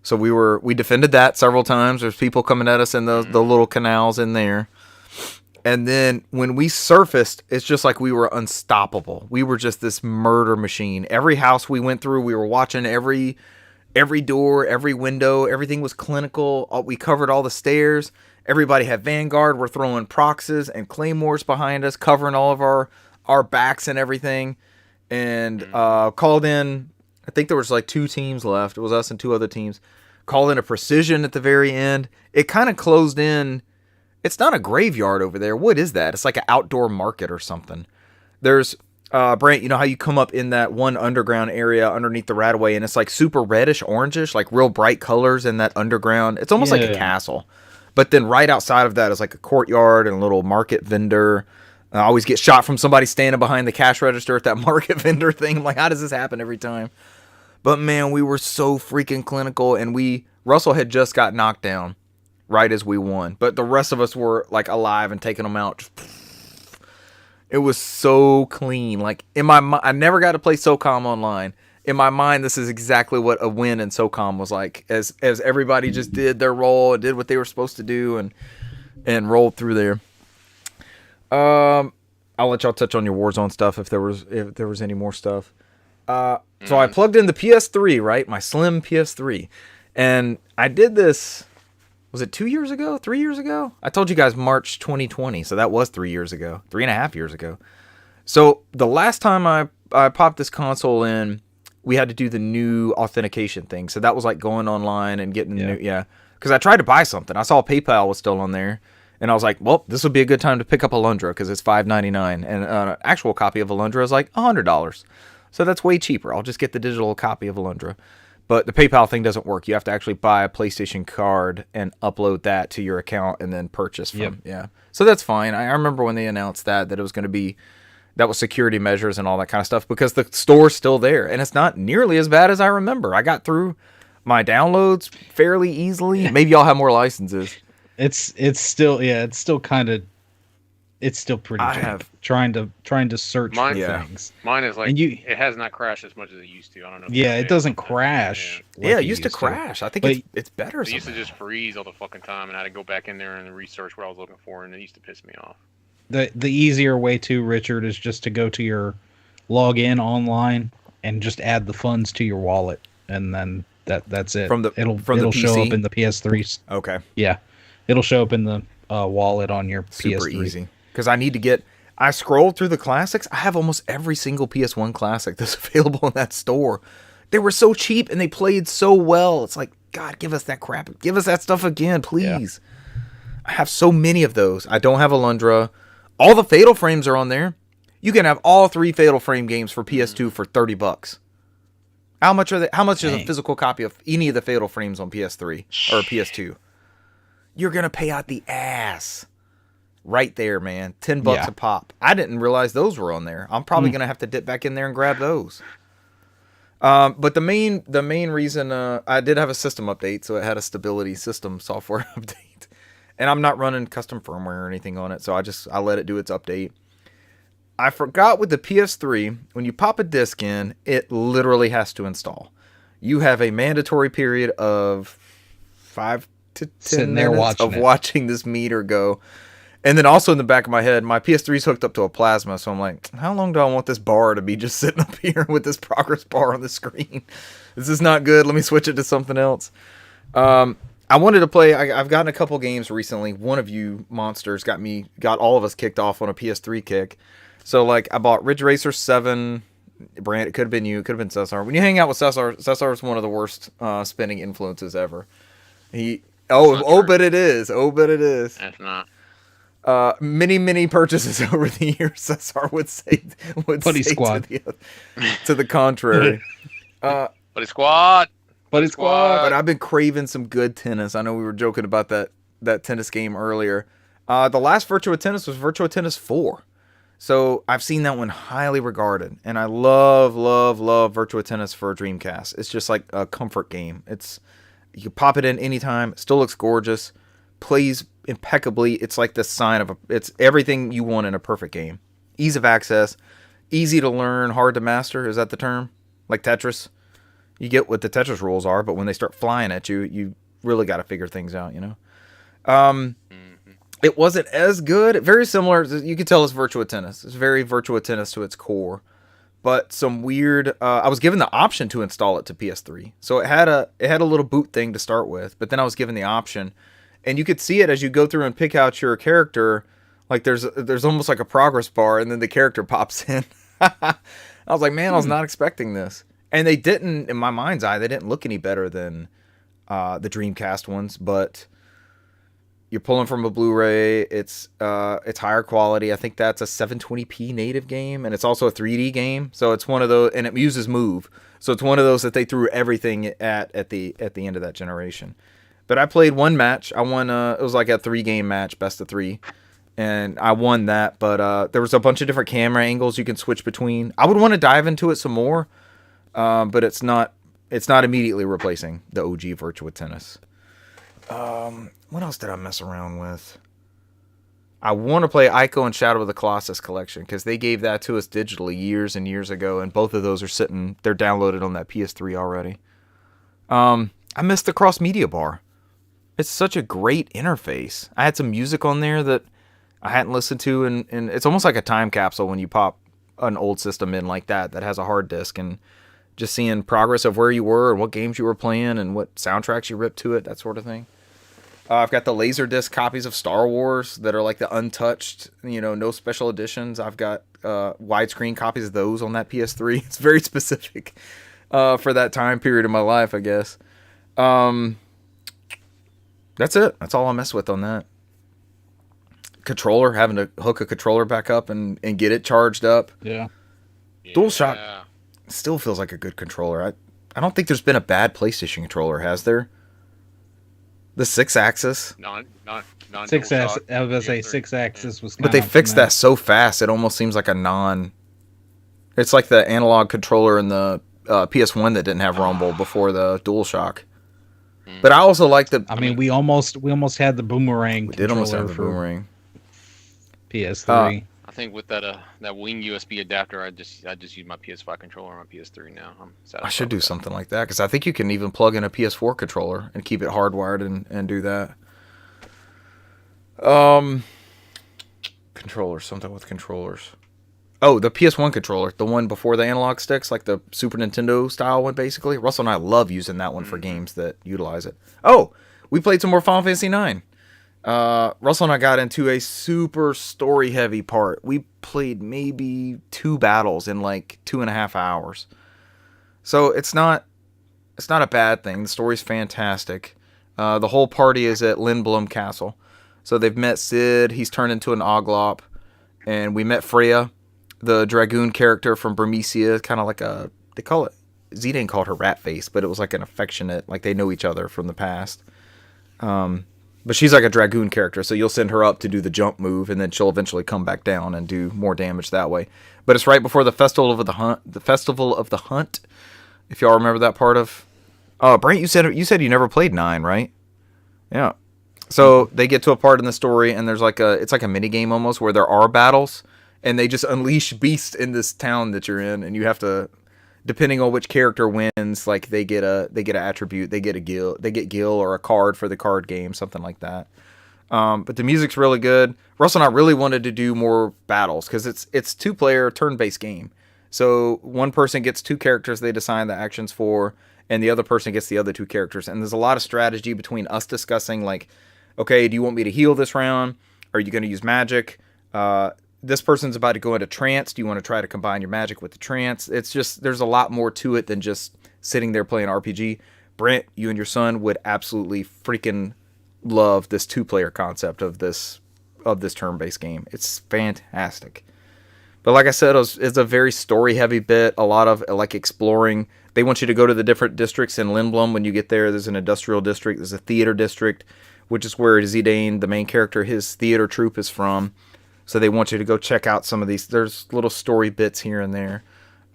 A: So we defended that several times. There's people coming at us in the little canals in there. And then when we surfaced, it's just like we were unstoppable. We were just this murder machine. Every house we went through, we were watching every door, every window. Everything was clinical. We covered all the stairs. Everybody had Vanguard. We're throwing proxes and claymores behind us, covering all of our backs and everything. And called in, I think there was like 2 teams left. It was us and 2 other teams. Called in a precision at the very end. It kind of closed in. It's not a graveyard over there. What is that? It's like an outdoor market or something. There's, Brant, you know how you come up in that one underground area underneath the Rataway, and it's like super reddish, orangish, like real bright colors in that underground. It's almost like a castle. But then right outside of that is like a courtyard and a little market vendor. I always get shot from somebody standing behind the cash register at that market vendor thing. I'm like, how does this happen every time? But man, we were so freaking clinical, and Russell had just got knocked down right as we won. But the rest of us were like alive and taking them out. It was so clean. Like in my mind, I never got to play SOCOM online. In my mind, this is exactly what a win in SOCOM was like. As everybody just did their role and did what they were supposed to do and rolled through there. I'll let y'all touch on your Warzone stuff if there was any more stuff. So I plugged in the PS3, right? My slim PS3. And I did this, was it 2 years ago? 3 years ago? I told you guys March 2020, so that was 3 years ago. 3.5 years ago. So the last time I popped this console in, we had to do the new authentication thing. So that was like going online and getting the new, because I tried to buy something. I saw PayPal was still on there. And I was like, well, this would be a good time to pick up Alundra because it's $5.99. And an actual copy of Alundra is like $100. So that's way cheaper. I'll just get the digital copy of Alundra. But the PayPal thing doesn't work. You have to actually buy a PlayStation card and upload that to your account and then purchase from. Yep. Yeah. So that's fine. I remember when they announced that it was going to be, that was security measures and all that kind of stuff because the store's still there. And it's not nearly as bad as I remember. I got through my downloads fairly easily. Maybe y'all have more licenses.
C: It's still pretty. Trying to search for things.
B: Mine is like it has not crashed as much as it used to. I don't know.
C: It doesn't crash.
A: Yeah, it used to crash. I think it's better.
B: It used to just freeze all the fucking time, and I had to go back in there and research what I was looking for, and it used to piss me off.
C: The easier way to, Richard, is just to go to your login online and just add the funds to your wallet, and then that's it. It'll show up in the PS3s.
A: Okay.
C: Yeah. It'll show up in the wallet on your
A: Super
C: PS3.
A: Easy. Because I scrolled through the classics. I have almost every single PS1 classic that's available in that store. They were so cheap and they played so well. It's like, God, give us that crap. Give us that stuff again, please. Yeah. I have so many of those. I don't have Alundra. All the Fatal Frames are on there. You can have all 3 Fatal Frame games for PS2 for $30. How much are they? How much is a physical copy of any of the Fatal Frames on PS3 or PS2? You're going to pay out the ass. Right there, man. $10 a pop. I didn't realize those were on there. I'm probably going to have to dip back in there and grab those. But the main reason, I did have a system update, so it had a stability system software update. And I'm not running custom firmware or anything on it, so I let it do its update. I forgot with the PS3, when you pop a disc in, it literally has to install. You have a mandatory period of 5 to 10 minutes of watching this meter go. And then also in the back of my head, my PS3 is hooked up to a plasma, so I'm like, how long do I want this bar to be just sitting up here with this progress bar on the screen? This is not good. Let me switch it to something else. I wanted to play, I've gotten a couple games recently. One of you monsters got all of us kicked off on a PS3 kick. So like I bought Ridge Racer 7. Brand, it could have been you, it could have been Cesar. When you hang out with Cesar is one of the worst spinning influences ever. But it is.
B: That's not.
A: Many purchases over the years, Cesar would say
C: Squad.
A: to the contrary.
B: Buddy Squad.
A: But I've been craving some good tennis. I know we were joking about that tennis game earlier. The last Virtua Tennis was Virtua Tennis 4. So I've seen that one highly regarded, and I love Virtua Tennis for a Dreamcast. It's just like a comfort game. You can pop it in anytime. It still looks gorgeous, plays impeccably. It's like the sign of it's everything you want in a perfect game. Ease of access, easy to learn, hard to master. Is that the term? Like Tetris, you get what the Tetris rules are, but when they start flying at you, you really got to figure things out. It wasn't as good. Very similar. You can tell it's Virtua Tennis. It's very Virtua Tennis to its core. But some weird. I was given the option to install it to PS3, so it had a little boot thing to start with. But then I was given the option, and you could see it as you go through and pick out your character. Like there's almost like a progress bar, and then the character pops in. I was like, man, I was not expecting this. And they didn't, in my mind's eye, they didn't look any better than the Dreamcast ones, but. You're pulling from a Blu-ray. It's higher quality. I think that's a 720p native game, and it's also a 3D game. So it's one of those, and it uses Move. So it's one of those that they threw everything at the end of that generation. But I played one match. I won. It was like a 3-game match, best of 3, and I won that. But there was a bunch of different camera angles you can switch between. I would want to dive into it some more, but it's not immediately replacing the OG Virtua Tennis. What else did I mess around with? I want to play Ico and Shadow of the Colossus collection because they gave that to us digitally years and years ago, and both of those they're downloaded on that PS3 already. I missed the cross media bar. It's such a great interface. I had some music on there that I hadn't listened to, and it's almost like a time capsule when you pop an old system in like that has a hard disk, and just seeing progress of where you were and what games you were playing and what soundtracks you ripped to it, that sort of thing. I've got the Laserdisc copies of Star Wars that are like the untouched, no special editions. I've got widescreen copies of those on that PS3. It's very specific for that time period of my life, I guess. That's it. That's all I mess with on that. Controller, having to hook a controller back up and get it charged up.
C: Yeah.
A: DualShock still feels like a good controller. I don't think there's been a bad PlayStation controller, has there? The 6-axis.
B: Non
C: 6-axis. I was gonna say 6-axis was.
A: But they fixed that so fast. It almost seems like a non. It's like the analog controller in the PS1 that didn't have rumble before the DualShock. But I also like the.
C: I mean, we almost had the boomerang.
A: We did almost have the boomerang.
C: PS3.
B: I think with that Wing USB adapter, I just use my PS5 controller on my PS3 now. I'm satisfied.
A: I should do something like that because I think you can even plug in a PS4 controller and keep it hardwired and do that. Controllers, something with controllers. Oh, the PS1 controller, the one before the analog sticks, like the Super Nintendo style one, basically. Russell and I love using that one for games that utilize it. Oh, we played some more Final Fantasy IX. Russell and I got into a super story heavy part. We played maybe 2 battles in like 2.5 hours. So it's not a bad thing. The story's fantastic. The whole party is at Lindblom Castle. So they've met Sid. He's turned into an Oglop. And we met Freya, the Dragoon character from Burmecia. Kind of like they call it, Zidane called her rat face, but it was like an affectionate, like they know each other from the past. But she's like a Dragoon character, so you'll send her up to do the jump move, and then she'll eventually come back down and do more damage that way. But it's right before the Festival of the Hunt. The Festival of the Hunt, if y'all remember that part of. Oh, Brent, you said you never played 9, right? Yeah. So they get to a part in the story, and it's like a mini game almost where there are battles, and they just unleash beasts in this town that you're in, and you have to. Depending on which character wins, like they get an attribute, they get gil or a card for the card game, something like that. But the music's really good. Russell and I really wanted to do more battles because it's 2-player turn-based game. So one person gets 2 characters they assign the actions for, and the other person gets the other 2 characters. And there's a lot of strategy between us discussing like, okay, do you want me to heal this round? Are you going to use magic? This person's about to go into trance. Do you want to try to combine your magic with the trance? It's just, there's a lot more to it than just sitting there playing RPG. Brent, you and your son would absolutely freaking love this 2-player concept of this turn-based game. It's fantastic. But like I said, it's a very story-heavy bit. A lot of like exploring. They want you to go to the different districts in Lindblom. When you get there, there's an industrial district. There's a theater district which is where Zidane, the main character, his theater troupe is from. So they want you to go check out some of these. There's little story bits here and there.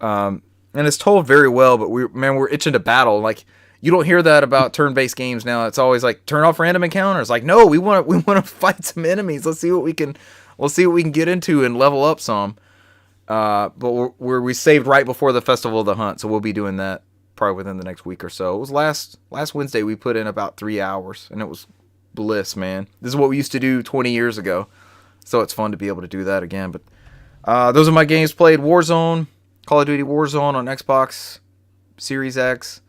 A: And it's told very well, but we're itching to battle. Like, you don't hear that about turn-based games now. It's always like turn off random encounters. Like, no, we want to fight some enemies. Let's see what we can get into and level up some. But we saved right before the Festival of the Hunt, so we'll be doing that probably within the next week or so. It was last Wednesday. We put in about 3 hours, and it was bliss, man. This is what we used to do 20 years ago, so it's fun to be able to do that again. But those are my games played: Warzone, Call of Duty Warzone on Xbox Series X,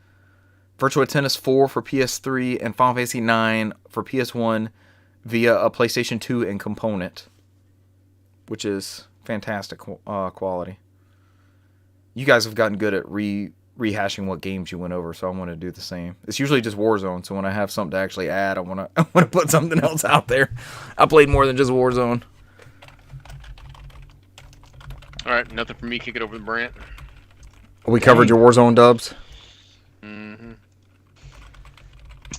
A: Virtua Tennis 4 for PS3, and Final Fantasy 9 for PS1 via a PlayStation 2 and component, which is fantastic quality. You guys have gotten good at rehashing what games you went over, so I want to do the same. It's usually just Warzone, so when I have something to actually add, I want to put something else out there. I played more than just Warzone.
B: All right, nothing from me. Kick it over to Brant.
A: We covered your Warzone dubs.
B: Mm-hmm.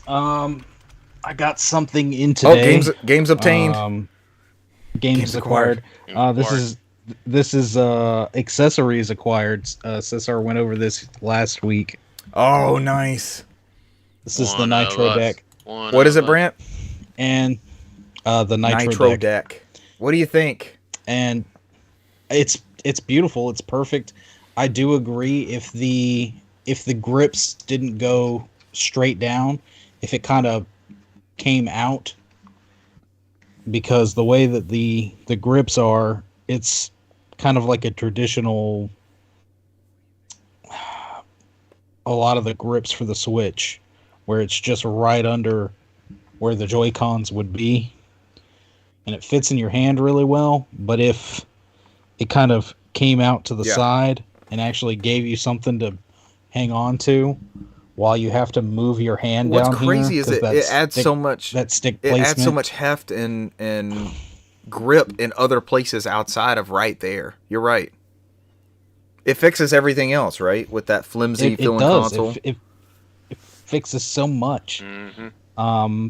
C: I got something in today.
A: Games obtained.
C: Games acquired. This is accessories acquired. Cesar went over this last week.
A: Oh, nice.
C: This is the Nitro deck.
A: What is it, Brant?
C: And the Nitro
A: deck. What do you think?
C: And it's beautiful. It's perfect. I do agree if the grips didn't go straight down, if it kind of came out, because the way that the grips are, it's kind of like a traditional, a lot of the grips for the Switch, where it's just right under where the Joy-Cons would be, and it fits in your hand really well. But if it kind of came out to the side and actually gave you something to hang on to while you have to move your hand down here.
A: What's crazy is it adds so much,
C: that stick placement.
A: It adds so much heft and grip in other places outside of right there. You're right. It fixes everything else, right? With that flimsy feeling console.
C: It fixes so much.
B: Mm-hmm.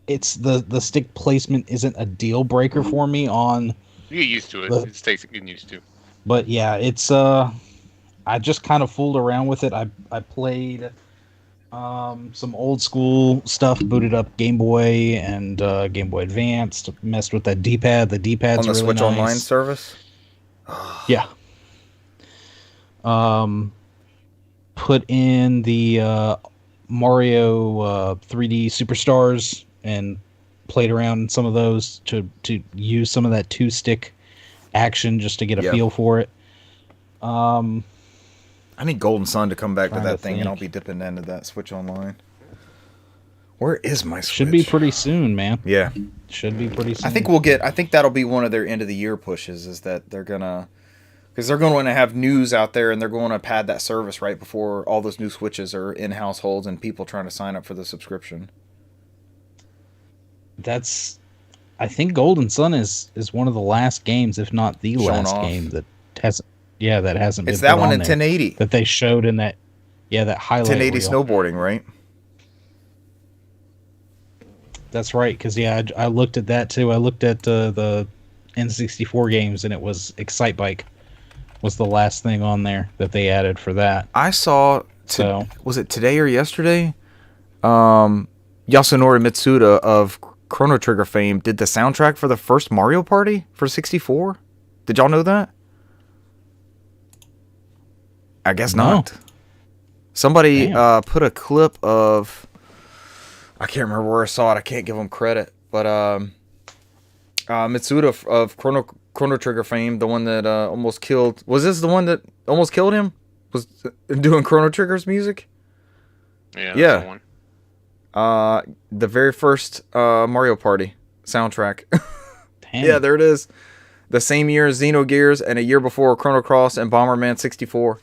C: It's the stick placement isn't a deal breaker for me on.
B: You get used to it. It takes getting used to.
C: But yeah, it's I just kind of fooled around with it. I played some old school stuff, booted up Game Boy and Game Boy Advance, messed with that D-pad. The D-pad's
A: on the
C: really
A: Switch
C: nice.
A: Online service.
C: Yeah. Put in the Mario 3D Superstars and played around in some of those to use some of that two-stick action just to get a feel for it.
A: I need Golden Sun to come back to that thing, and I'll be dipping into that Switch Online. Where is my Switch?
C: Should be pretty soon, man.
A: Yeah.
C: Should be pretty soon.
A: I think that'll be one of their end of the year pushes, is that they're going to have news out there, and they're going to pad that service right before all those new Switches are in households and people trying to sign up for the subscription.
C: I think Golden Sun is one of the last games, if not the last game that hasn't been.
A: It's that
C: put
A: one
C: on
A: in
C: there
A: 1080
C: that they showed in that highlight
A: 1080
C: reel.
A: snowboarding, right?
C: That's right, because I looked at that too. I looked at the N64 games, and it was Excitebike was the last thing on there that they added for that.
A: I saw. Was it today or yesterday? Yasunori Mitsuda of Chrono Trigger fame did the soundtrack for the first Mario Party for 64. Did y'all know that? I guess not. Somebody put a clip of. I can't remember where I saw it. I can't give him credit, but Mitsuda of Chrono Trigger fame, the one that almost killed. Was this the one that almost killed him? Was doing Chrono Trigger's music?
B: Yeah. That's the one.
A: The very first Mario Party soundtrack.
C: Damn.
A: Yeah, there it is. The same year as Xenogears, and a year before Chrono Cross and Bomberman 64.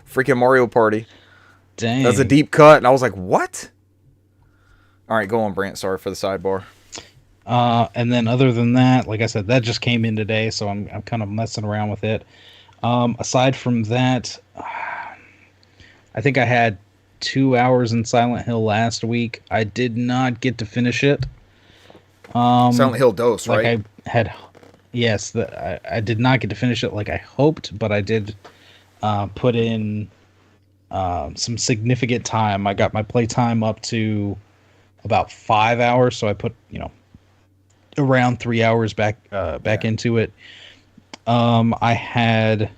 A: Freaking Mario Party.
C: Dang.
A: That's a deep cut, and I was like, what? All right, go on, Brant. Sorry for the sidebar.
C: And then other than that, like I said, that just came in today, so I'm kind of messing around with it. Aside from that, I think I had 2 hours in Silent Hill last week. I did not get to finish it.
A: Silent Hill Dose,
C: like
A: right?
C: I had, yes, I did not get to finish it like I hoped, but I did put in some significant time. I got my playtime up to about 5 hours, so I put around 3 hours back into it. I had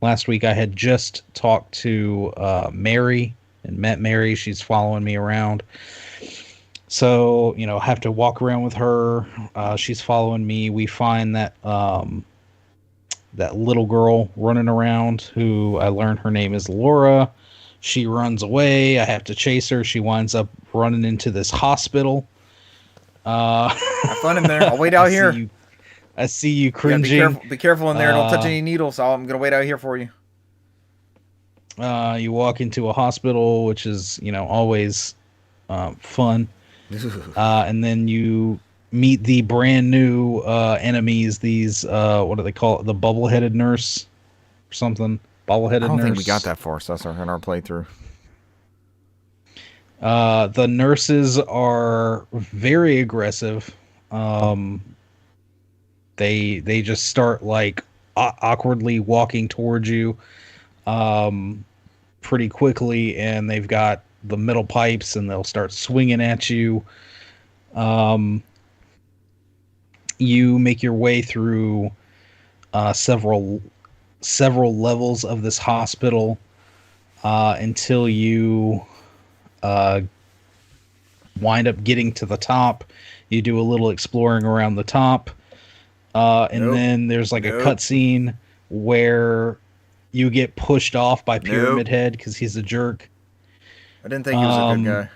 C: last week. I had just talked to Mary and met Mary. She's following me around. So, have to walk around with her. She's following me. We find that that little girl running around who I learn her name is Laura. She runs away. I have to chase her. She winds up running into this hospital.
A: Have fun in there. I'll wait out here.
C: I see you cringing.
A: Be careful in there. Don't touch any needles. I'm going to wait out here for you.
C: You walk into a hospital, which is, always fun. And then you meet the brand new enemies. These what do they call it? The bubble-headed nurse or something. Bubble-headed nurse.
A: I don't think we got that far, Cesar, in our playthrough.
C: The nurses are very aggressive. They just start like awkwardly walking towards you pretty quickly, and they've got the metal pipes, and they'll start swinging at you. You make your way through several levels of this hospital until you wind up getting to the top. You do a little exploring around the top, and then there's like a cutscene where you get pushed off by Pyramid Head because he's a jerk.
A: I didn't think he was a good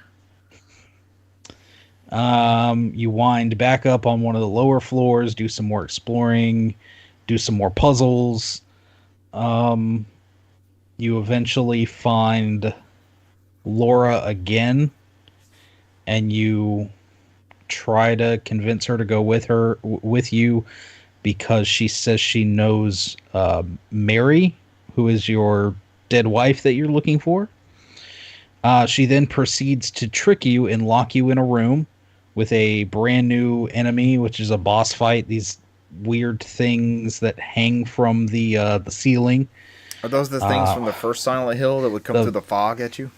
C: guy. You wind back up on one of the lower floors, do some more exploring, do some more puzzles. You eventually find Laura again, and you try to convince her to go with you because she says she knows Mary, who is your dead wife that you're looking for. She then proceeds to trick you and lock you in a room with a brand new enemy, which is a boss fight. These weird things that hang from the ceiling.
A: Are those the things from the first Silent Hill that would come through the fog at you?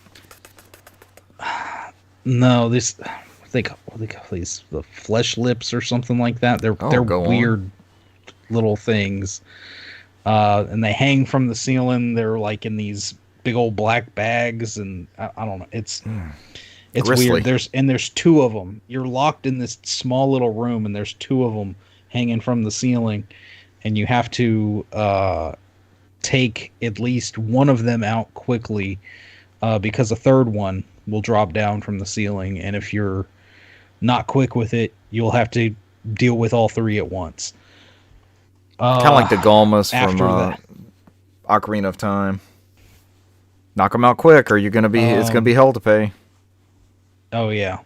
C: No, what they call these, the flesh lips or something like that. They're weird little things, and they hang from the ceiling. They're like in these big old black bags, and I don't know. It's weird. There's two of them. You're locked in this small little room, and there's two of them hanging from the ceiling, and you have to take at least one of them out quickly, because a third one will drop down from the ceiling, and if you're not quick with it, you'll have to deal with all three at once.
A: Kind of like the Galmas from Ocarina of Time. Knock them out quick, or it's gonna be hell to pay.
C: Oh yeah.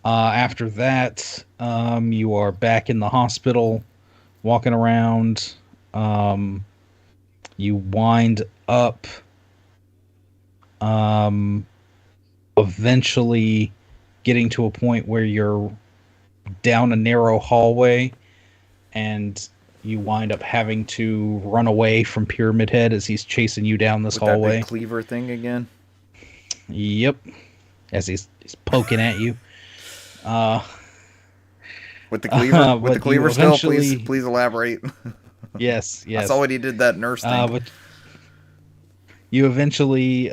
C: After that, you are back in the hospital, walking around. You wind up eventually getting to a point where you're down a narrow hallway, and you wind up having to run away from Pyramid Head as he's chasing you down this hallway.
A: That big cleaver thing again?
C: Yep. As he's poking at you.
A: With the cleaver? With the cleaver still? Please elaborate.
C: Yes.
A: I saw what he did, that nurse thing.
C: But you eventually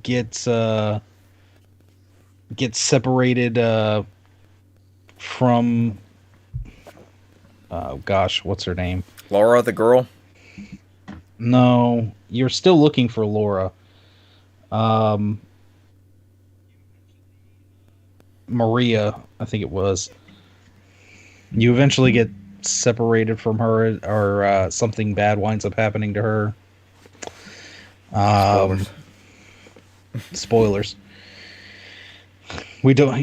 C: get separated from... what's her name?
A: Laura, the girl?
C: No, you're still looking for Laura. Maria, I think it was. You eventually get separated from her, or something bad winds up happening to her. Spoilers. We don't.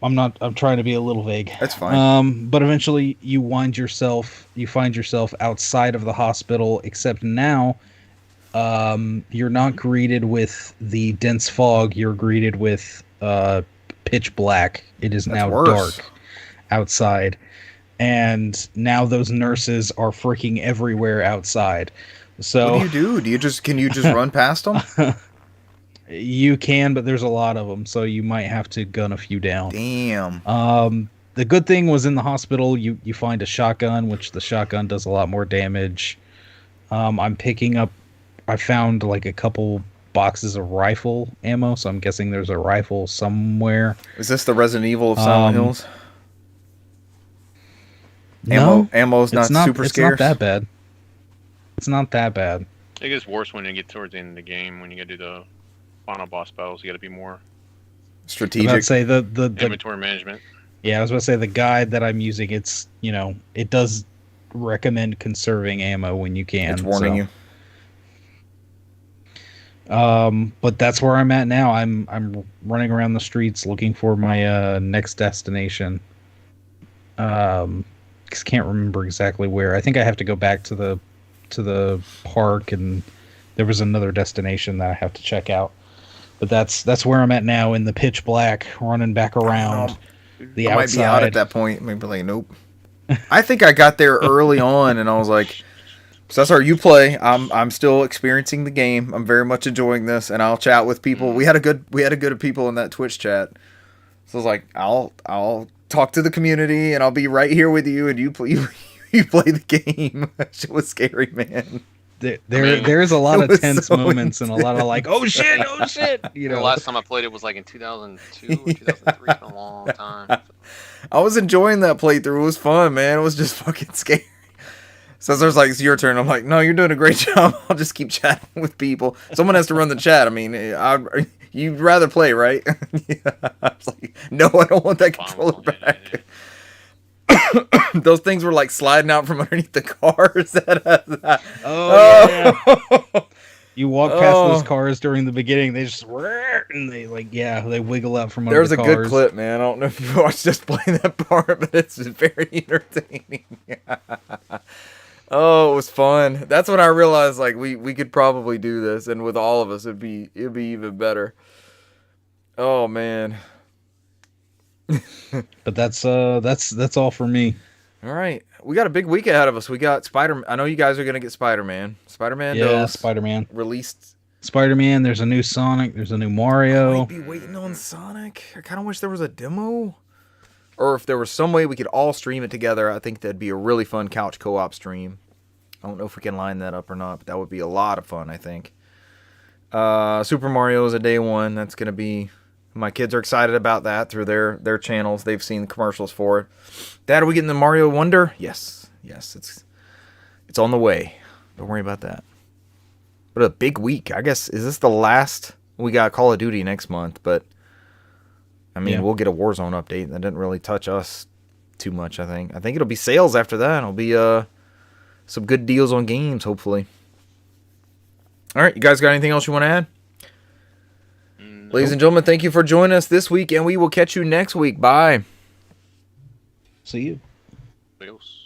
C: I'm trying to be a little vague.
A: That's fine.
C: But eventually, you find yourself outside of the hospital. Except now, You're not greeted with the dense fog. You're greeted with pitch black. It is
A: That's
C: now
A: worse.
C: dark outside, and now those nurses are freaking everywhere outside. So
A: What do? Can you just run past them?
C: you can, but there's a lot of them, so you might have to gun a few down.
A: Damn.
C: The good thing was in the hospital, you find a shotgun, which the shotgun does a lot more damage. I found like a couple boxes of rifle ammo, so I'm guessing there's a rifle somewhere.
A: Is this the Resident Evil of Silent Hills?
C: No,
A: Ammo's not super scarce.
C: It's not that bad. It's not that bad.
B: It gets worse when you get towards the end of the game. When you got to do the final boss battles, you got to be more
A: strategic.
C: I'd say the
B: inventory management.
C: Yeah, I was about to say the guide that I'm using. It's it does recommend conserving ammo when you can.
A: It's warning you.
C: But that's where I'm at now. I'm running around the streets looking for my next destination. Just can't remember exactly where. I think I have to go back to the park, and there was another destination that I have to check out. But that's where I'm at now in the pitch black, running back around the
A: I
C: outside.
A: might be out at that point. Maybe like, nope. I think I got there early on, and I was like, so that's how you play. I'm still experiencing the game. I'm very much enjoying this, and I'll chat with people. We had a good people in that Twitch chat. So I was like, I'll talk to the community, and I'll be right here with you, and you play the game. That shit was scary, man.
C: There's a lot of tense
A: so
C: moments and a lot of like, oh shit.
B: The last time I played it was like in 2002 or 2003. It's been a long time.
A: I was enjoying that playthrough. It was fun, man. It was just fucking scary. So there's like, it's your turn. I'm like, no, you're doing a great job. I'll just keep chatting with people. Someone has to run the chat. I mean, you'd rather play, right? Yeah. I was like, no, I don't want that controller back. Those things were like sliding out from underneath the cars.
C: Yeah. You walk past those cars during the beginning, they just and they they wiggle out from under the cars.
A: There's a good clip, man. I don't know if you watched us play that part, but it's very entertaining. Oh, it was fun. That's when I realized like we could probably do this, and with all of us, it'd be even better. Oh man.
C: But that's all for me.
A: All right, we got a big week ahead of us. We got Spider. I know you guys are gonna get Spider-Man. Spider-Man.
C: Yeah, Spider-Man
A: released.
C: Spider-Man. There's a new Sonic. There's a new Mario.
A: I might be waiting on Sonic. I kind of wish there was a demo, or if there was some way we could all stream it together. I think that'd be a really fun couch co-op stream. I don't know if we can line that up or not, but that would be a lot of fun. I think. Super Mario is a day one. That's gonna be. My kids are excited about that through their channels. They've seen the commercials for it. Dad, are we getting the Mario Wonder? Yes, it's on the way. Don't worry about that. But a big week. I guess, is this the last? We got Call of Duty next month, but I mean, We'll get a Warzone update. That didn't really touch us too much, I think. I think it'll be sales after that. It'll be some good deals on games, hopefully. All right, you guys got anything else you want to add? Ladies and gentlemen, thank you for joining us this week, and we will catch you next week. Bye.
C: See you.
B: Adios.